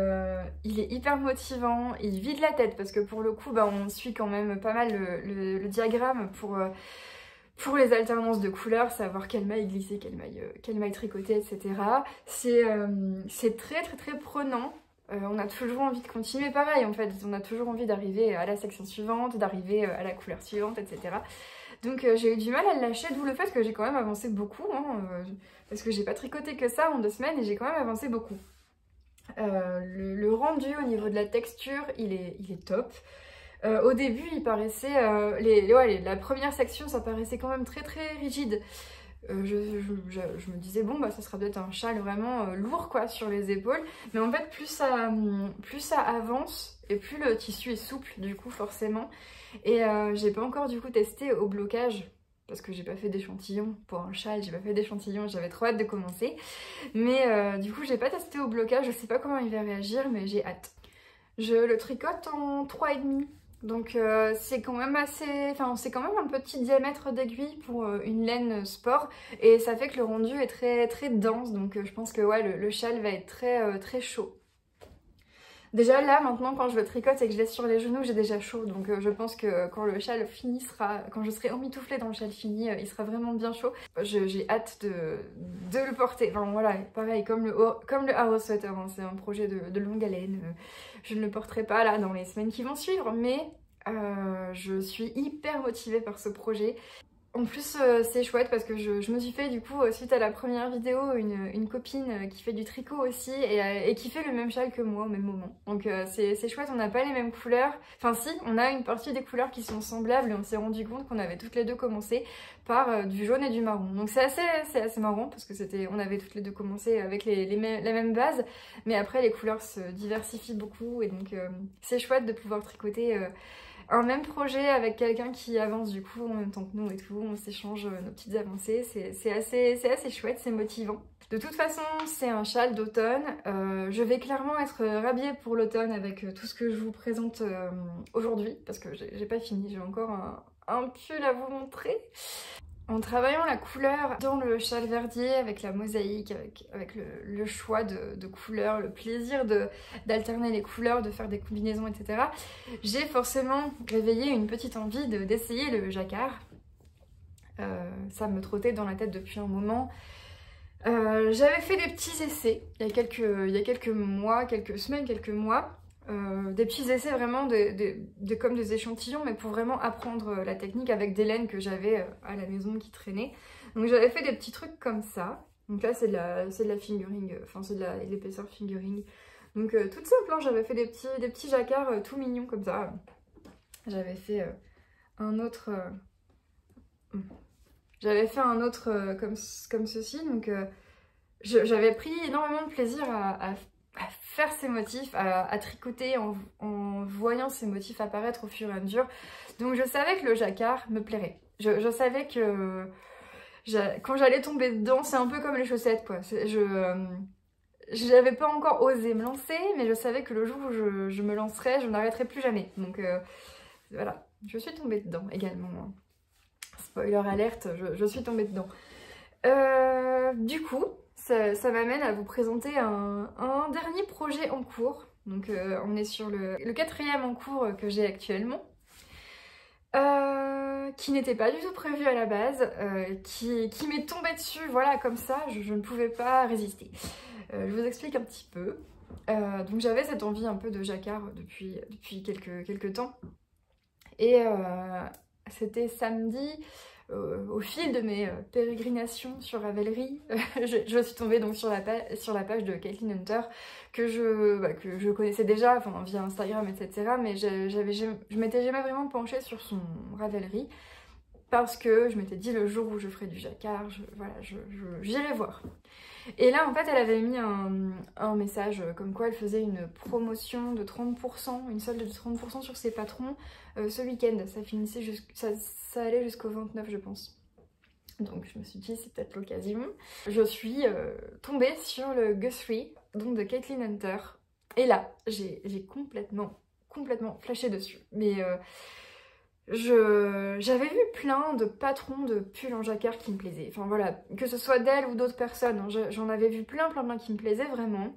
hyper motivant. Il vide la tête parce que pour le coup, bah, on suit quand même pas mal le diagramme pour les alternances de couleurs, savoir quelle maille glisser, quelle maille tricoter, etc. C'est très prenant. On a toujours envie de continuer pareil en fait. On a toujours envie d'arriver à la section suivante, d'arriver à la couleur suivante, etc. Donc j'ai eu du mal à le lâcher, d'où le fait que j'ai quand même avancé beaucoup, hein, parce que j'ai pas tricoté que ça en 2 semaines et j'ai quand même avancé beaucoup. Le rendu au niveau de la texture, il est top. Au début, il paraissait, la première section, ça paraissait quand même très rigide. Je me disais bon bah ça sera peut-être un châle vraiment lourd quoi sur les épaules, mais en fait plus ça avance et plus le tissu est souple du coup forcément. Et j'ai pas encore du coup testé au blocage parce que j'ai pas fait d'échantillon pour un châle, j'ai pas fait d'échantillon, j'avais trop hâte de commencer, mais du coup j'ai pas testé au blocage, je sais pas comment il va réagir mais j'ai hâte. Je le tricote en 3,5. Donc c'est quand même c'est quand même un petit diamètre d'aiguille pour une laine sport et ça fait que le rendu est très dense, donc je pense que ouais, le châle va être très chaud. Déjà là maintenant quand je le tricote et que je laisse sur les genoux j'ai déjà chaud, donc je pense que quand le châle fini quand je serai emmitouflée dans le châle fini, il sera vraiment bien chaud. J'ai hâte de le porter, enfin voilà, pareil comme le Arrow Sweater, hein, c'est un projet de longue haleine. Je ne le porterai pas là dans les semaines qui vont suivre, mais je suis hyper motivée par ce projet. En plus c'est chouette parce que je me suis fait du coup suite à la première vidéo une copine qui fait du tricot aussi et qui fait le même châle que moi au même moment. Donc c'est chouette, on n'a pas les mêmes couleurs. Enfin si, on a une partie des couleurs qui sont semblables et on s'est rendu compte qu'on avait toutes les deux commencé par du jaune et du marron. Donc c'est assez marrant parce que on avait toutes les deux commencé avec la même base, mais après les couleurs se diversifient beaucoup et donc c'est chouette de pouvoir tricoter un même projet avec quelqu'un qui avance du coup en même temps que nous et tout, on s'échange nos petites avancées, c'est assez chouette, c'est motivant. De toute façon, c'est un châle d'automne, je vais clairement être rhabillée pour l'automne avec tout ce que je vous présente aujourd'hui, parce que j'ai pas fini, j'ai encore un pull à vous montrer. En travaillant la couleur dans le châle verdier avec la mosaïque, avec le choix de couleurs, le plaisir d'alterner les couleurs, de faire des combinaisons, etc. J'ai forcément réveillé une petite envie d'essayer le jacquard. Ça me trottait dans la tête depuis un moment. J'avais fait des petits essais il y a quelques mois, quelques semaines, quelques mois. Des petits essais vraiment comme des échantillons, mais pour vraiment apprendre la technique avec des laines que j'avais à la maison qui traînaient. Donc j'avais fait des petits trucs comme ça. Donc là c'est de la fingering, enfin c'est de l'épaisseur fingering. Donc toute simple, hein, j'avais fait des petits jacquards tout mignons comme ça. J'avais fait un autre... comme ceci, donc j'avais pris énormément de plaisir à faire ces motifs, à tricoter en voyant ces motifs apparaître au fur et à mesure. Donc je savais que le jacquard me plairait. Je savais que quand j'allais tomber dedans, c'est un peu comme les chaussettes quoi. J'avais pas encore osé me lancer, mais je savais que le jour où je me lancerais, je n'arrêterais plus jamais. Donc voilà, je suis tombée dedans également. Spoiler alerte, je suis tombée dedans. Du coup, ça m'amène à vous présenter un dernier projet en cours Donc on est sur le 4e en cours que j'ai actuellement. Qui n'était pas du tout prévu à la base, qui m'est tombé dessus, voilà, comme ça, je ne pouvais pas résister. Je vous explique un petit peu. Donc j'avais cette envie un peu de jacquard depuis quelques temps. Et c'était samedi, au fil de mes pérégrinations sur Ravelry, je suis tombée donc sur la page de Caitlin Hunter que je connaissais déjà, enfin, via Instagram, etc. Mais je m'étais jamais vraiment penchée sur son Ravelry parce que je m'étais dit le jour où je ferai du jacquard, j'irai voir. Et là, en fait, elle avait mis un message comme quoi elle faisait une promotion de 30%, une solde de 30% sur ses patrons ce week-end. Ça finissait ça allait jusqu'au 29, je pense. Donc je me suis dit, c'est peut-être l'occasion. Je suis tombée sur le Guthrie, donc de Caitlin Hunter. Et là, j'ai complètement flashé dessus. Mais j'avais vu plein de patrons de pulls en jacquard qui me plaisaient. Enfin voilà, que ce soit d'elle ou d'autres personnes, hein, j'en avais vu plein qui me plaisaient vraiment.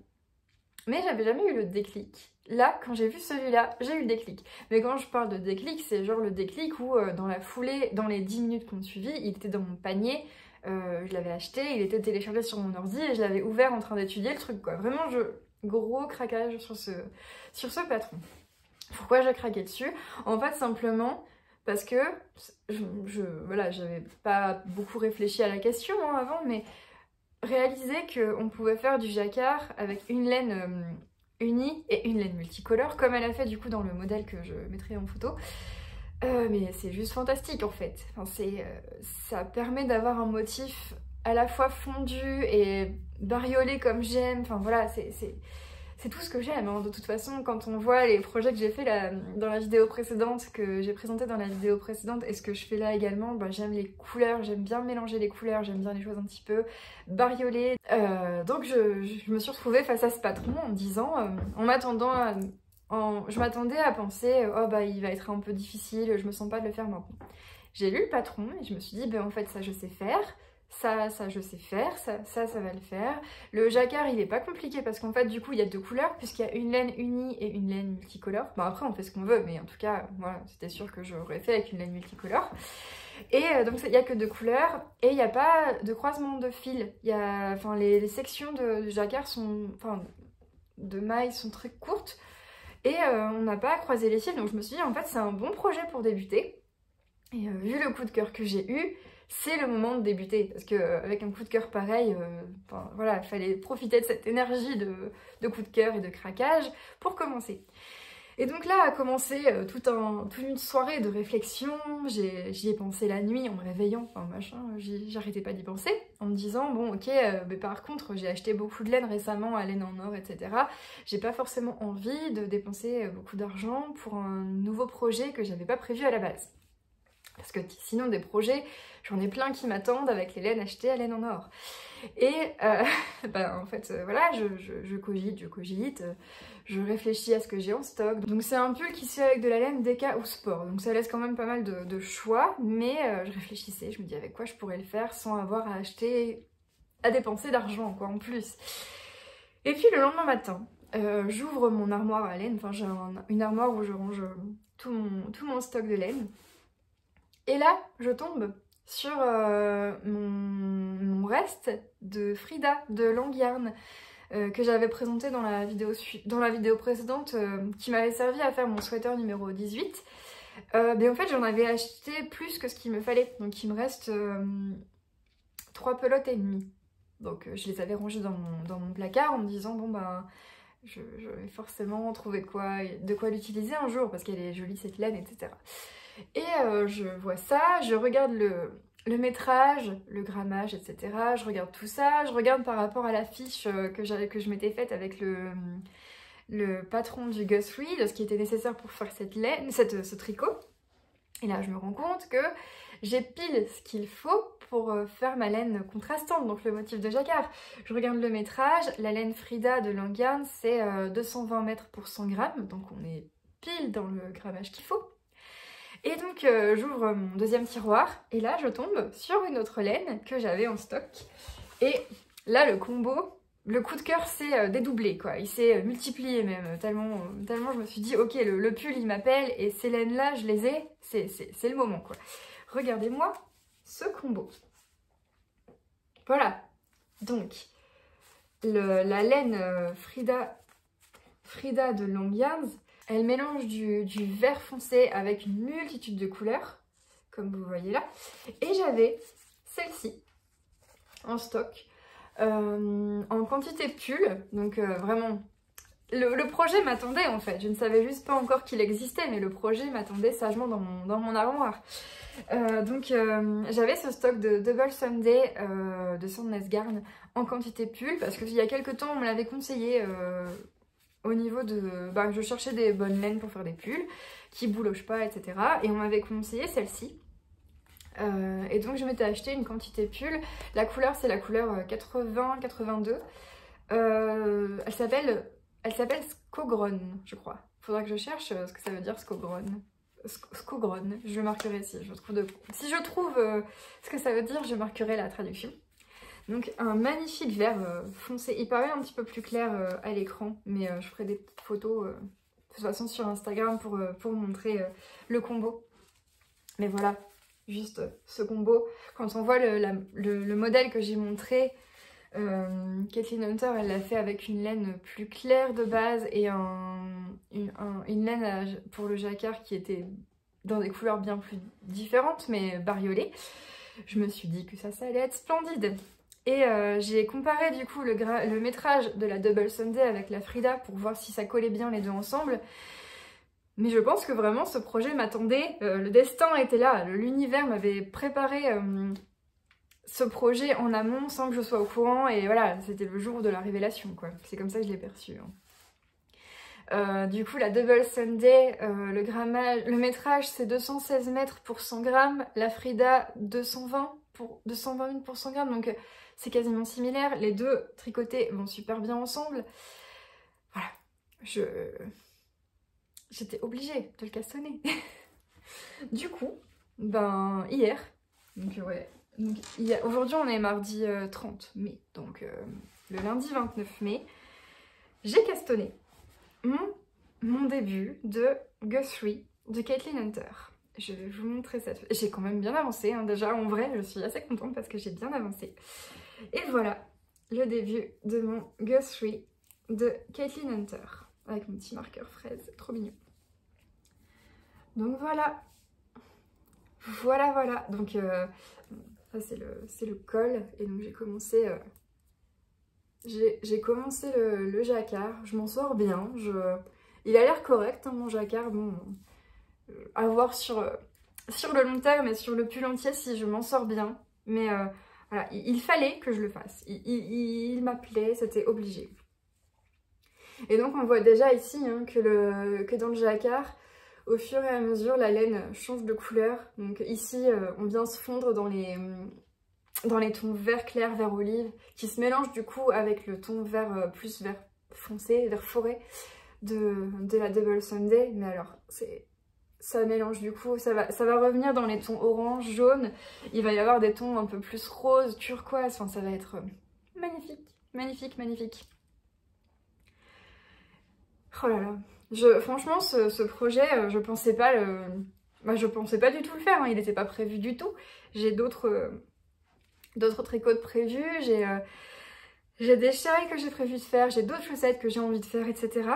Mais j'avais jamais eu le déclic. Là, quand j'ai vu celui-là, j'ai eu le déclic. Mais quand je parle de déclic, c'est genre le déclic où dans la foulée, dans les 10 minutes qu'on suivit, il était dans mon panier, je l'avais acheté, il était téléchargé sur mon ordi et je l'avais ouvert en train d'étudier le truc, quoi. Vraiment, gros craquage sur ce patron. Pourquoi j'ai craqué dessus? En fait, simplement parce que voilà, j'avais pas beaucoup réfléchi à la question hein, avant, mais réaliser qu'on pouvait faire du jacquard avec une laine unie et une laine multicolore, comme elle a fait du coup dans le modèle que je mettrai en photo. Mais c'est juste fantastique en fait. Enfin, ça permet d'avoir un motif à la fois fondu et bariolé comme j'aime. Enfin voilà, c'est tout ce que j'aime. Hein. De toute façon, quand on voit les projets que j'ai fait dans la vidéo précédente, que j'ai présenté dans la vidéo précédente, et ce que je fais là également, bah, j'aime les couleurs, j'aime bien mélanger les couleurs, j'aime bien les choses un petit peu bariolées. Donc je me suis retrouvée face à ce patron en me disant, en m'attendant je m'attendais à penser, oh bah il va être un peu difficile, je me sens pas de le faire maintenant. J'ai lu le patron et je me suis dit, ben en fait ça je sais faire. Ça je sais faire, ça va le faire. Le jacquard il est pas compliqué parce qu'en fait du coup il y a deux couleurs puisqu'il y a une laine unie et une laine multicolore. Bon après on fait ce qu'on veut mais en tout cas voilà c'était sûr que j'aurais fait avec une laine multicolore. Et donc il n'y a que deux couleurs et il n'y a pas de croisement de fils. Enfin, les sections de jacquard de mailles sont très courtes et on n'a pas à croiser les fils donc je me suis dit en fait c'est un bon projet pour débuter. Et vu le coup de cœur que j'ai eu, c'est le moment de débuter parce qu'avec un coup de cœur pareil, voilà, il fallait profiter de cette énergie de coup de cœur et de craquage pour commencer. Et donc là a commencé toute une soirée de réflexion, j'y ai pensé la nuit en me réveillant, enfin machin, j'arrêtais pas d'y penser, en me disant bon ok, mais par contre j'ai acheté beaucoup de laine récemment, à laine en or, etc. J'ai pas forcément envie de dépenser beaucoup d'argent pour un nouveau projet que j'avais pas prévu à la base. Parce que sinon des projets, j'en ai plein qui m'attendent avec les laines achetées à laine en or. Et en fait voilà, je cogite, je réfléchis à ce que j'ai en stock. Donc c'est un pull qui se fait avec de la laine DK ou sport. Donc ça laisse quand même pas mal de choix, mais je réfléchissais, je me dis avec quoi je pourrais le faire sans avoir à dépenser d'argent quoi en plus. Et puis le lendemain matin, j'ouvre mon armoire à laine, enfin j'ai une armoire où je range tout mon stock de laine. Et là, je tombe sur mon reste de Frida de Langyarn que j'avais présenté dans la vidéo précédente qui m'avait servi à faire mon sweater numéro 18. Mais en fait, j'en avais acheté plus que ce qu'il me fallait. Donc il me reste 3 pelotes et demie. Donc je les avais rangées dans mon placard en me disant bon ben je vais forcément trouver de quoi l'utiliser un jour parce qu'elle est jolie cette laine, etc. Et je vois ça, je regarde le métrage, le grammage, etc. Je regarde tout ça, je regarde par rapport à la fiche que je m'étais faite avec le patron du Guthrie, de ce qui était nécessaire pour faire ce tricot. Et là je me rends compte que j'ai pile ce qu'il faut pour faire ma laine contrastante, donc le motif de jacquard. Je regarde le métrage, la laine Frida de Langyarn c'est 220 mètres pour 100 grammes, donc on est pile dans le grammage qu'il faut. Et donc j'ouvre mon deuxième tiroir et là je tombe sur une autre laine que j'avais en stock. Et là le combo, le coup de cœur s'est dédoublé, quoi. Il s'est multiplié même, tellement je me suis dit, ok, le pull il m'appelle et ces laines-là, je les ai, c'est le moment, quoi. Regardez-moi ce combo. Voilà. Donc, la laine Frida de Long Yarns, elle mélange du vert foncé avec une multitude de couleurs, comme vous voyez là. Et j'avais celle-ci en stock. En quantité de pull, donc vraiment, le projet m'attendait en fait, je ne savais juste pas encore qu'il existait, mais le projet m'attendait sagement dans mon armoire. Donc j'avais ce stock de Double Sunday de Sandnes Garn en quantité pull, parce qu'il y a quelques temps on me l'avait conseillé au niveau de... Bah, je cherchais des bonnes laines pour faire des pulls, qui boulochent pas, etc. Et on m'avait conseillé celle-ci. Et donc je m'étais acheté une quantité pull. La couleur c'est la couleur 80-82. Elle s'appelle Skogron, je crois. Faudra que je cherche ce que ça veut dire Skogron. Skogron, je marquerai si je trouve ce que ça veut dire, je marquerai la traduction. Donc un magnifique vert foncé. Il paraît un petit peu plus clair à l'écran, mais je ferai des photos de toute façon sur Instagram pour vous montrer le combo. Mais voilà. Juste ce combo. Quand on voit le modèle que j'ai montré, Kathleen Hunter, elle l'a fait avec une laine plus claire de base et une laine pour le jacquard qui était dans des couleurs bien plus différentes, mais bariolées. Je me suis dit que ça allait être splendide. Et j'ai comparé du coup le métrage de la Double Sunday avec la Frida pour voir si ça collait bien les deux ensemble. Mais je pense que vraiment ce projet m'attendait, le destin était là, l'univers m'avait préparé ce projet en amont sans que je sois au courant et voilà, c'était le jour de la révélation quoi, c'est comme ça que je l'ai perçu. Du coup la Double Sunday, le métrage c'est 216 mètres pour 100 grammes, la Frida 220 mètres pour 100 grammes, donc c'est quasiment similaire, les deux tricotés vont super bien ensemble. Voilà, j'étais obligée de le cassonner. Du coup, ben hier, donc ouais, aujourd'hui on est mardi 30 mai, donc le lundi 29 mai, j'ai castonné mon début de Guthrie de Kathleen Hunter. Je vais vous montrer ça. J'ai quand même bien avancé, hein, déjà en vrai je suis assez contente parce que j'ai bien avancé. Et voilà le début de mon Guthrie de Kathleen Hunter, avec mon petit marqueur fraise, trop mignon. Donc voilà, donc ça c'est le col, et donc j'ai commencé le jacquard, je m'en sors bien, il a l'air correct hein, mon jacquard, bon, à voir sur le long terme et sur le pull entier si je m'en sors bien, mais voilà, il fallait que je le fasse, il m'appelait, c'était obligé. Et donc on voit déjà ici hein, que dans le jacquard, au fur et à mesure, la laine change de couleur. Donc ici, on vient se fondre dans les tons vert clair, vert olive, qui se mélangent du coup avec le ton vert plus vert foncé, vert forêt de la Double Sunday. Mais alors, ça mélange du coup, ça va revenir dans les tons orange, jaune. Il va y avoir des tons un peu plus rose, turquoise. Enfin, ça va être magnifique, magnifique, magnifique. Oh là là. Franchement, ce projet, je pensais pas du tout le faire, hein, il n'était pas prévu du tout. J'ai d'autres tricots prévus, j'ai des châles que j'ai prévu de faire, j'ai d'autres chaussettes que j'ai envie de faire, etc.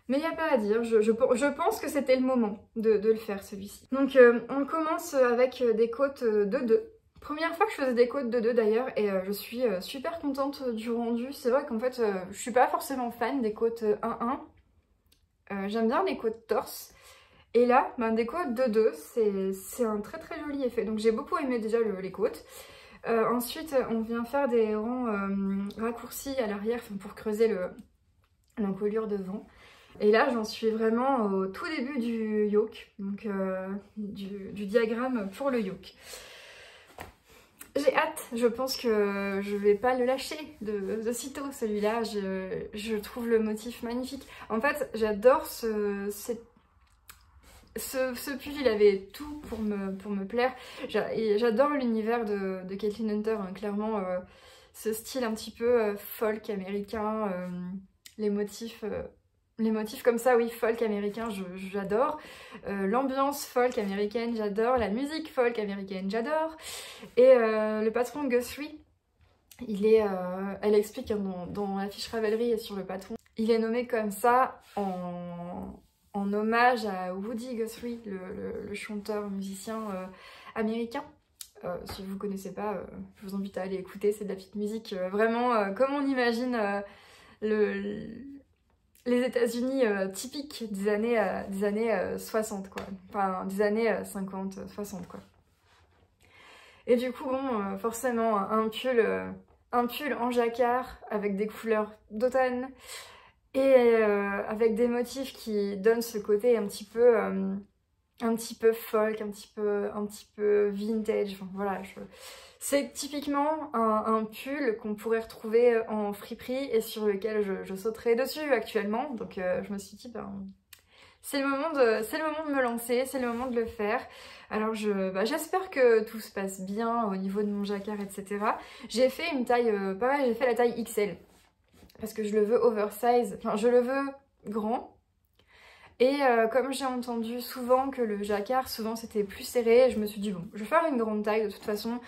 Mais il n'y a pas à dire, je pense que c'était le moment de le faire celui-ci. Donc on commence avec des côtes de 2. Première fois que je faisais des côtes de 2 d'ailleurs, et je suis super contente du rendu. C'est vrai qu'en fait, je suis pas forcément fan des côtes 1-1. J'aime bien les côtes torse. Et là, ben, des côtes de 2, c'est un très très joli effet. Donc j'ai beaucoup aimé déjà les côtes. Ensuite, on vient faire des rangs raccourcis à l'arrière pour creuser l'encolure devant. Et là, j'en suis vraiment au tout début du yoke, donc du diagramme pour le yoke. J'ai hâte, je pense que je vais pas le lâcher de sitôt celui-là, je trouve le motif magnifique. En fait, j'adore ce pull, il avait tout pour me plaire. J'adore l'univers de Kathleen Hunter, hein, clairement. ce style un petit peu folk américain, les motifs comme ça, oui, folk américain, j'adore. L'ambiance folk américaine, j'adore. La musique folk américaine, j'adore. Et le patron Guthrie, elle explique hein, dans la fiche Ravelry et sur le patron, il est nommé comme ça en hommage à Woody Guthrie, le chanteur, musicien américain. Si vous ne connaissez pas, je vous invite à aller écouter, c'est de la petite musique vraiment comme on imagine les États-Unis typiques des années 60 quoi, enfin des années 50, 60 quoi. Et du coup bon, forcément un pull en jacquard avec des couleurs d'automne et avec des motifs qui donnent ce côté un petit peu folk, un petit peu vintage, enfin voilà. C'est typiquement un pull qu'on pourrait retrouver en friperie et sur lequel je sauterais dessus actuellement. Donc je me suis dit, ben, c'est le moment de me lancer, c'est le moment de le faire. Alors j'espère que tout se passe bien au niveau de mon jacquard, etc. J'ai fait une taille, pareil, j'ai fait la taille XL. Parce que je le veux oversize, enfin je le veux grand. Et comme j'ai entendu souvent que le jacquard, souvent c'était plus serré, je me suis dit bon, je vais faire une grande taille de toute façon,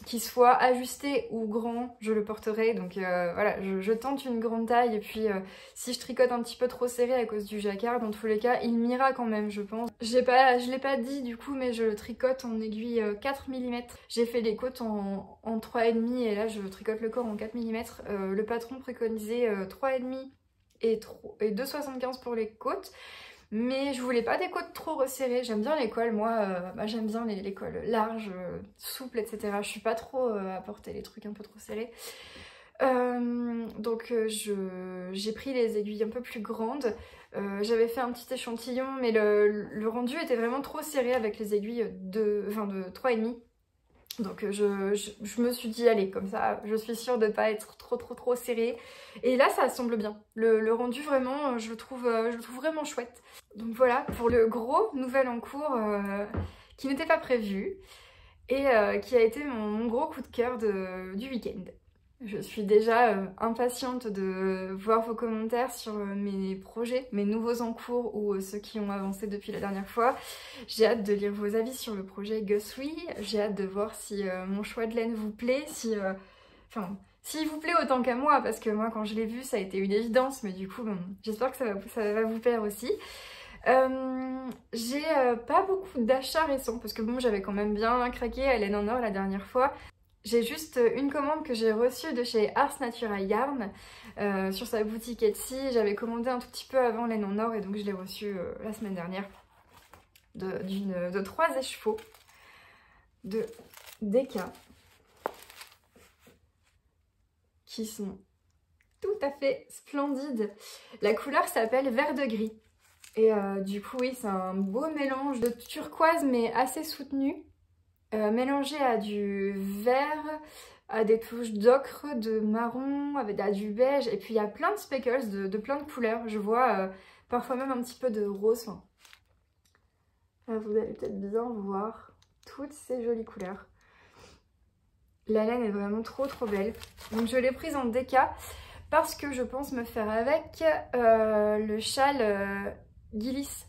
qui soit ajusté ou grand, je le porterai. Donc voilà, je tente une grande taille et puis si je tricote un petit peu trop serré à cause du jacquard, dans tous les cas, il m'ira quand même, je pense. Je l'ai pas dit du coup, mais je le tricote en aiguille 4 mm. J'ai fait les côtes en 3,5 et là je tricote le corps en 4 mm. Le patron préconisait 3,5 et 2,75 pour les côtes, mais je voulais pas des côtes trop resserrées. J'aime bien les cols, moi, j'aime bien les cols larges, souples, etc. Je suis pas trop à porter les trucs un peu trop serrés. Donc j'ai pris les aiguilles un peu plus grandes. J'avais fait un petit échantillon, mais le rendu était vraiment trop serré avec les aiguilles de 3,5. Donc je me suis dit, allez, comme ça, je suis sûre de ne pas être trop serré. Et là, ça semble bien. Le rendu, vraiment, je le trouve vraiment chouette. Donc voilà, pour le gros nouvel en cours qui n'était pas prévu et qui a été mon gros coup de cœur du week-end. Je suis déjà impatiente de voir vos commentaires sur mes projets, mes nouveaux en cours ou ceux qui ont avancé depuis la dernière fois. J'ai hâte de lire vos avis sur le projet Guthrie. J'ai hâte de voir si mon choix de laine vous plaît, s'il vous plaît autant qu'à moi, parce que moi quand je l'ai vu ça a été une évidence, mais du coup bon, j'espère que ça va vous plaire aussi. J'ai pas beaucoup d'achats récents parce que bon, j'avais quand même bien craqué à laine en or la dernière fois. J'ai juste une commande que j'ai reçue de chez Ars Natura Yarn sur sa boutique Etsy. J'avais commandé un tout petit peu avant laine en or et donc je l'ai reçue la semaine dernière de 3 écheveaux de Deka qui sont tout à fait splendides. La couleur s'appelle vert de gris et du coup oui, c'est un beau mélange de turquoise mais assez soutenu. Mélangé à du vert, à des touches d'ocre, de marron, à du beige, et puis il y a plein de speckles de plein de couleurs. Je vois parfois même un petit peu de rose. Là, vous allez peut-être bien voir toutes ces jolies couleurs. La laine est vraiment trop belle. Donc je l'ai prise en déca parce que je pense me faire avec le châle Gillis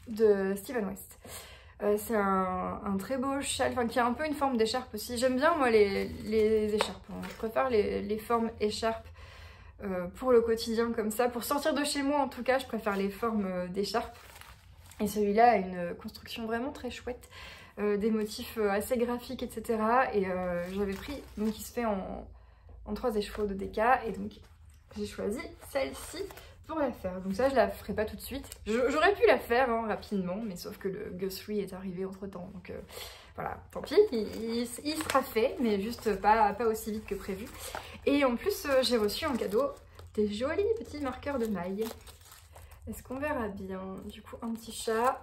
de Steven West. C'est un très beau châle, qui a un peu une forme d'écharpe aussi. J'aime bien moi les écharpes, hein. Je préfère les formes écharpes pour le quotidien comme ça. Pour sortir de chez moi en tout cas, je préfère les formes d'écharpe. Et celui-là a une construction vraiment très chouette, des motifs assez graphiques, etc. Et j'avais pris, donc il se fait en 3 écheveaux de déca, et donc j'ai choisi celle-ci pour la faire. Donc ça je la ferai pas tout de suite. J'aurais pu la faire hein, rapidement, mais sauf que le Guthrie est arrivé entre temps. Donc voilà, tant pis, il sera fait, mais juste pas aussi vite que prévu. Et en plus j'ai reçu en cadeau des jolis petits marqueurs de mailles. Est-ce qu'on verra bien? Du coup un petit chat,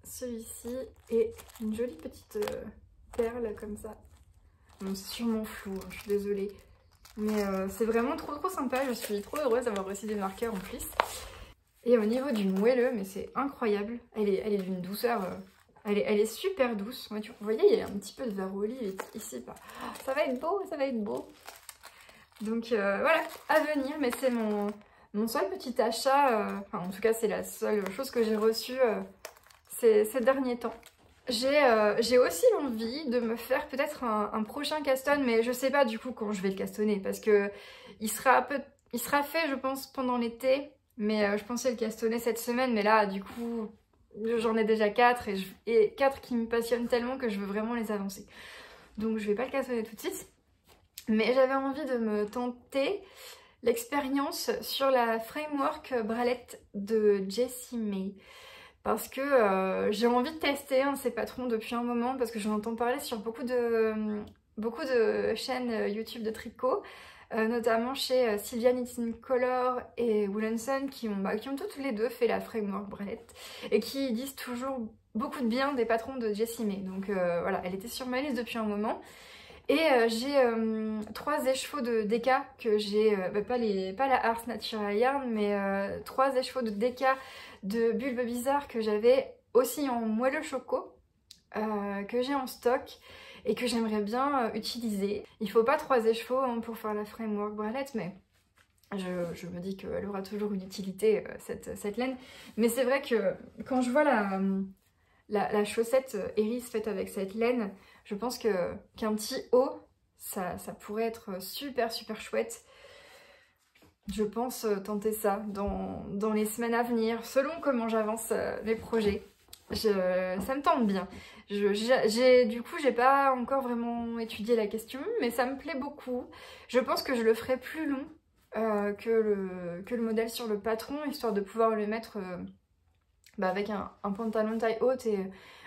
celui-ci et une jolie petite perle comme ça. Bon, c'est sûrement flou, hein, je suis désolée. Mais c'est vraiment trop sympa, je suis trop heureuse d'avoir reçu des marqueurs en plus. Et au niveau du moelleux, mais c'est incroyable, elle est d'une douceur Elle est super douce. Vous voyez, il y a un petit peu de vert olive ici. Ça va être beau, ça va être beau. Donc voilà, à venir. Mais c'est mon seul petit achat. Enfin, en tout cas, c'est la seule chose que j'ai reçue ces derniers temps. J'ai aussi l'envie de me faire peut-être un prochain caston, mais je sais pas du coup quand je vais le castonner parce que il sera fait, je pense, pendant l'été. Mais je pensais le castonner cette semaine, mais là, du coup, j'en ai déjà 4 et 4 qui me passionnent tellement que je veux vraiment les avancer. Donc je vais pas le castonner tout de suite. Mais j'avais envie de me tenter l'expérience sur la framework bralette de Jessie May. Parce que j'ai envie de tester un de ces patrons depuis un moment, parce que j'en entends parler sur beaucoup de chaînes YouTube de tricot, notamment chez Sylvia Knitting Color et Woolenson qui ont toutes les deux fait la framework bralette et qui disent toujours beaucoup de bien des patrons de Jessie May. Donc voilà, elle était sur ma liste depuis un moment. Et j'ai 3 écheveaux de Deka que j'ai, pas la Ars Natural Yarn, mais 3 écheveaux de Deka de Bulbe Bizarre que j'avais aussi en moelleux choco, que j'ai en stock et que j'aimerais bien utiliser. Il faut pas 3 écheveaux hein, pour faire la framework bralette, mais je me dis qu'elle aura toujours une utilité cette laine. Mais c'est vrai que quand je vois la chaussette Iris faite avec cette laine, je pense qu'un petit haut, ça pourrait être super chouette. Je pense tenter ça dans les semaines à venir, selon comment j'avance mes projets. Ça me tente bien. Du coup, j'ai pas encore vraiment étudié la question, mais ça me plaît beaucoup. Je pense que je le ferai plus long que le modèle sur le patron, histoire de pouvoir le mettre avec un pantalon taille haute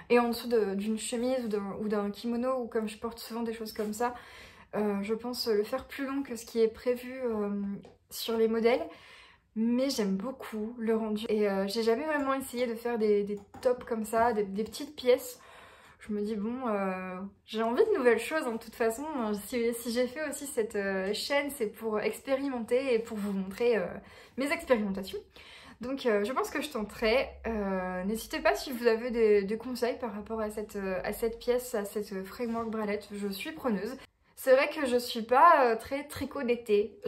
et en dessous d'une chemise ou d'un kimono, ou comme je porte souvent des choses comme ça. Je pense le faire plus long que ce qui est prévu sur les modèles, mais j'aime beaucoup le rendu. Et j'ai jamais vraiment essayé de faire des tops comme ça, des petites pièces. Je me dis bon, j'ai envie de nouvelles choses en toute façon. Si j'ai fait aussi cette chaîne, c'est pour expérimenter et pour vous montrer mes expérimentations. Donc je pense que je tenterai. N'hésitez pas si vous avez des conseils par rapport à cette pièce, à cette framework bralette, je suis preneuse. C'est vrai que je suis pas très tricot d'été.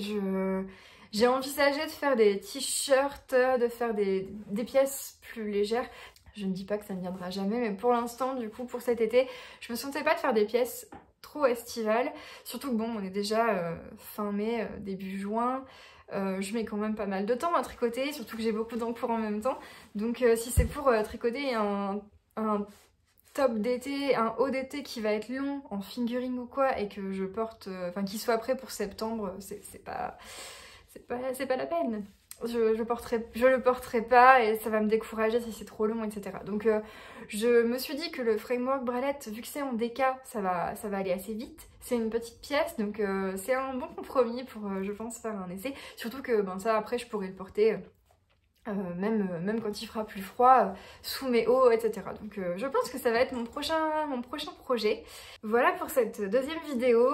J'ai envisagé de faire des t-shirts, de faire des pièces plus légères. Je ne dis pas que ça ne viendra jamais, mais pour l'instant, du coup, pour cet été, je me sentais pas de faire des pièces trop estivales. Surtout que bon, on est déjà fin mai, début juin. Je mets quand même pas mal de temps à tricoter, surtout que j'ai beaucoup d'encours en même temps. Donc si c'est pour tricoter un top d'été, un haut d'été qui va être long en fingering ou quoi, et que je porte, qu'il soit prêt pour septembre, c'est pas la peine. Je le porterai pas et ça va me décourager si c'est trop long, etc. Donc je me suis dit que le framework bralette, vu que c'est en déca, ça va aller assez vite. C'est une petite pièce, donc c'est un bon compromis pour, je pense, faire un essai. Surtout que ça, après, je pourrais le porter même quand il fera plus froid, sous mes hauts, etc. Donc je pense que ça va être mon prochain projet. Voilà pour cette deuxième vidéo,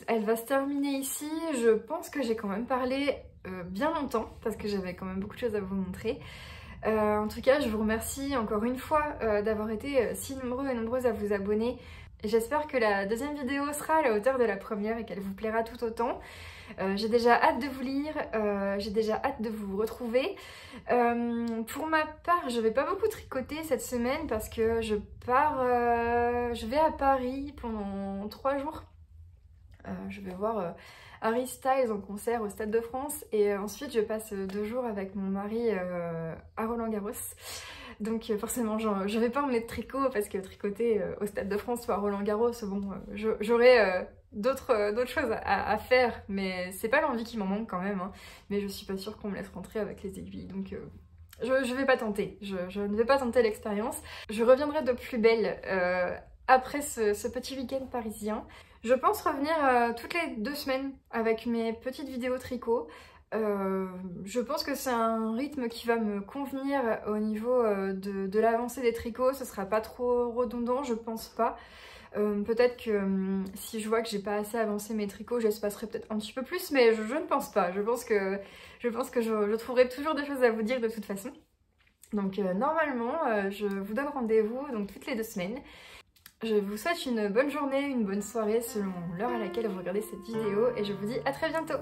elle va se terminer ici. Je pense que j'ai quand même parlé bien longtemps, parce que j'avais quand même beaucoup de choses à vous montrer. En tout cas, je vous remercie encore une fois d'avoir été si nombreux et nombreuses à vous abonner. J'espère que la deuxième vidéo sera à la hauteur de la première et qu'elle vous plaira tout autant. J'ai déjà hâte de vous lire, j'ai déjà hâte de vous retrouver. Pour ma part, je vais pas beaucoup tricoter cette semaine parce que je vais à Paris pendant 3 jours. Je vais voir Harry Styles en concert au Stade de France et ensuite je passe 2 jours avec mon mari à Roland-Garros. Donc forcément je vais pas emmener de tricot parce que tricoter au Stade de France ou à Roland-Garros, bon, j'aurai d'autres choses à faire, mais c'est pas l'envie qui m'en manque quand même, hein. Mais je suis pas sûre qu'on me laisse rentrer avec les aiguilles, donc je vais pas tenter, je ne vais pas tenter l'expérience. Je reviendrai de plus belle après ce petit week-end parisien. Je pense revenir toutes les 2 semaines avec mes petites vidéos tricot. Je pense que c'est un rythme qui va me convenir au niveau de l'avancée des tricots. Ce sera pas trop redondant, je pense pas. Peut-être que si je vois que j'ai pas assez avancé mes tricots, j'espacerai peut-être un petit peu plus, mais je ne pense pas. Je pense que je trouverai toujours des choses à vous dire de toute façon. Donc normalement, je vous donne rendez-vous donc toutes les 2 semaines. Je vous souhaite une bonne journée, une bonne soirée selon l'heure à laquelle vous regardez cette vidéo et je vous dis à très bientôt.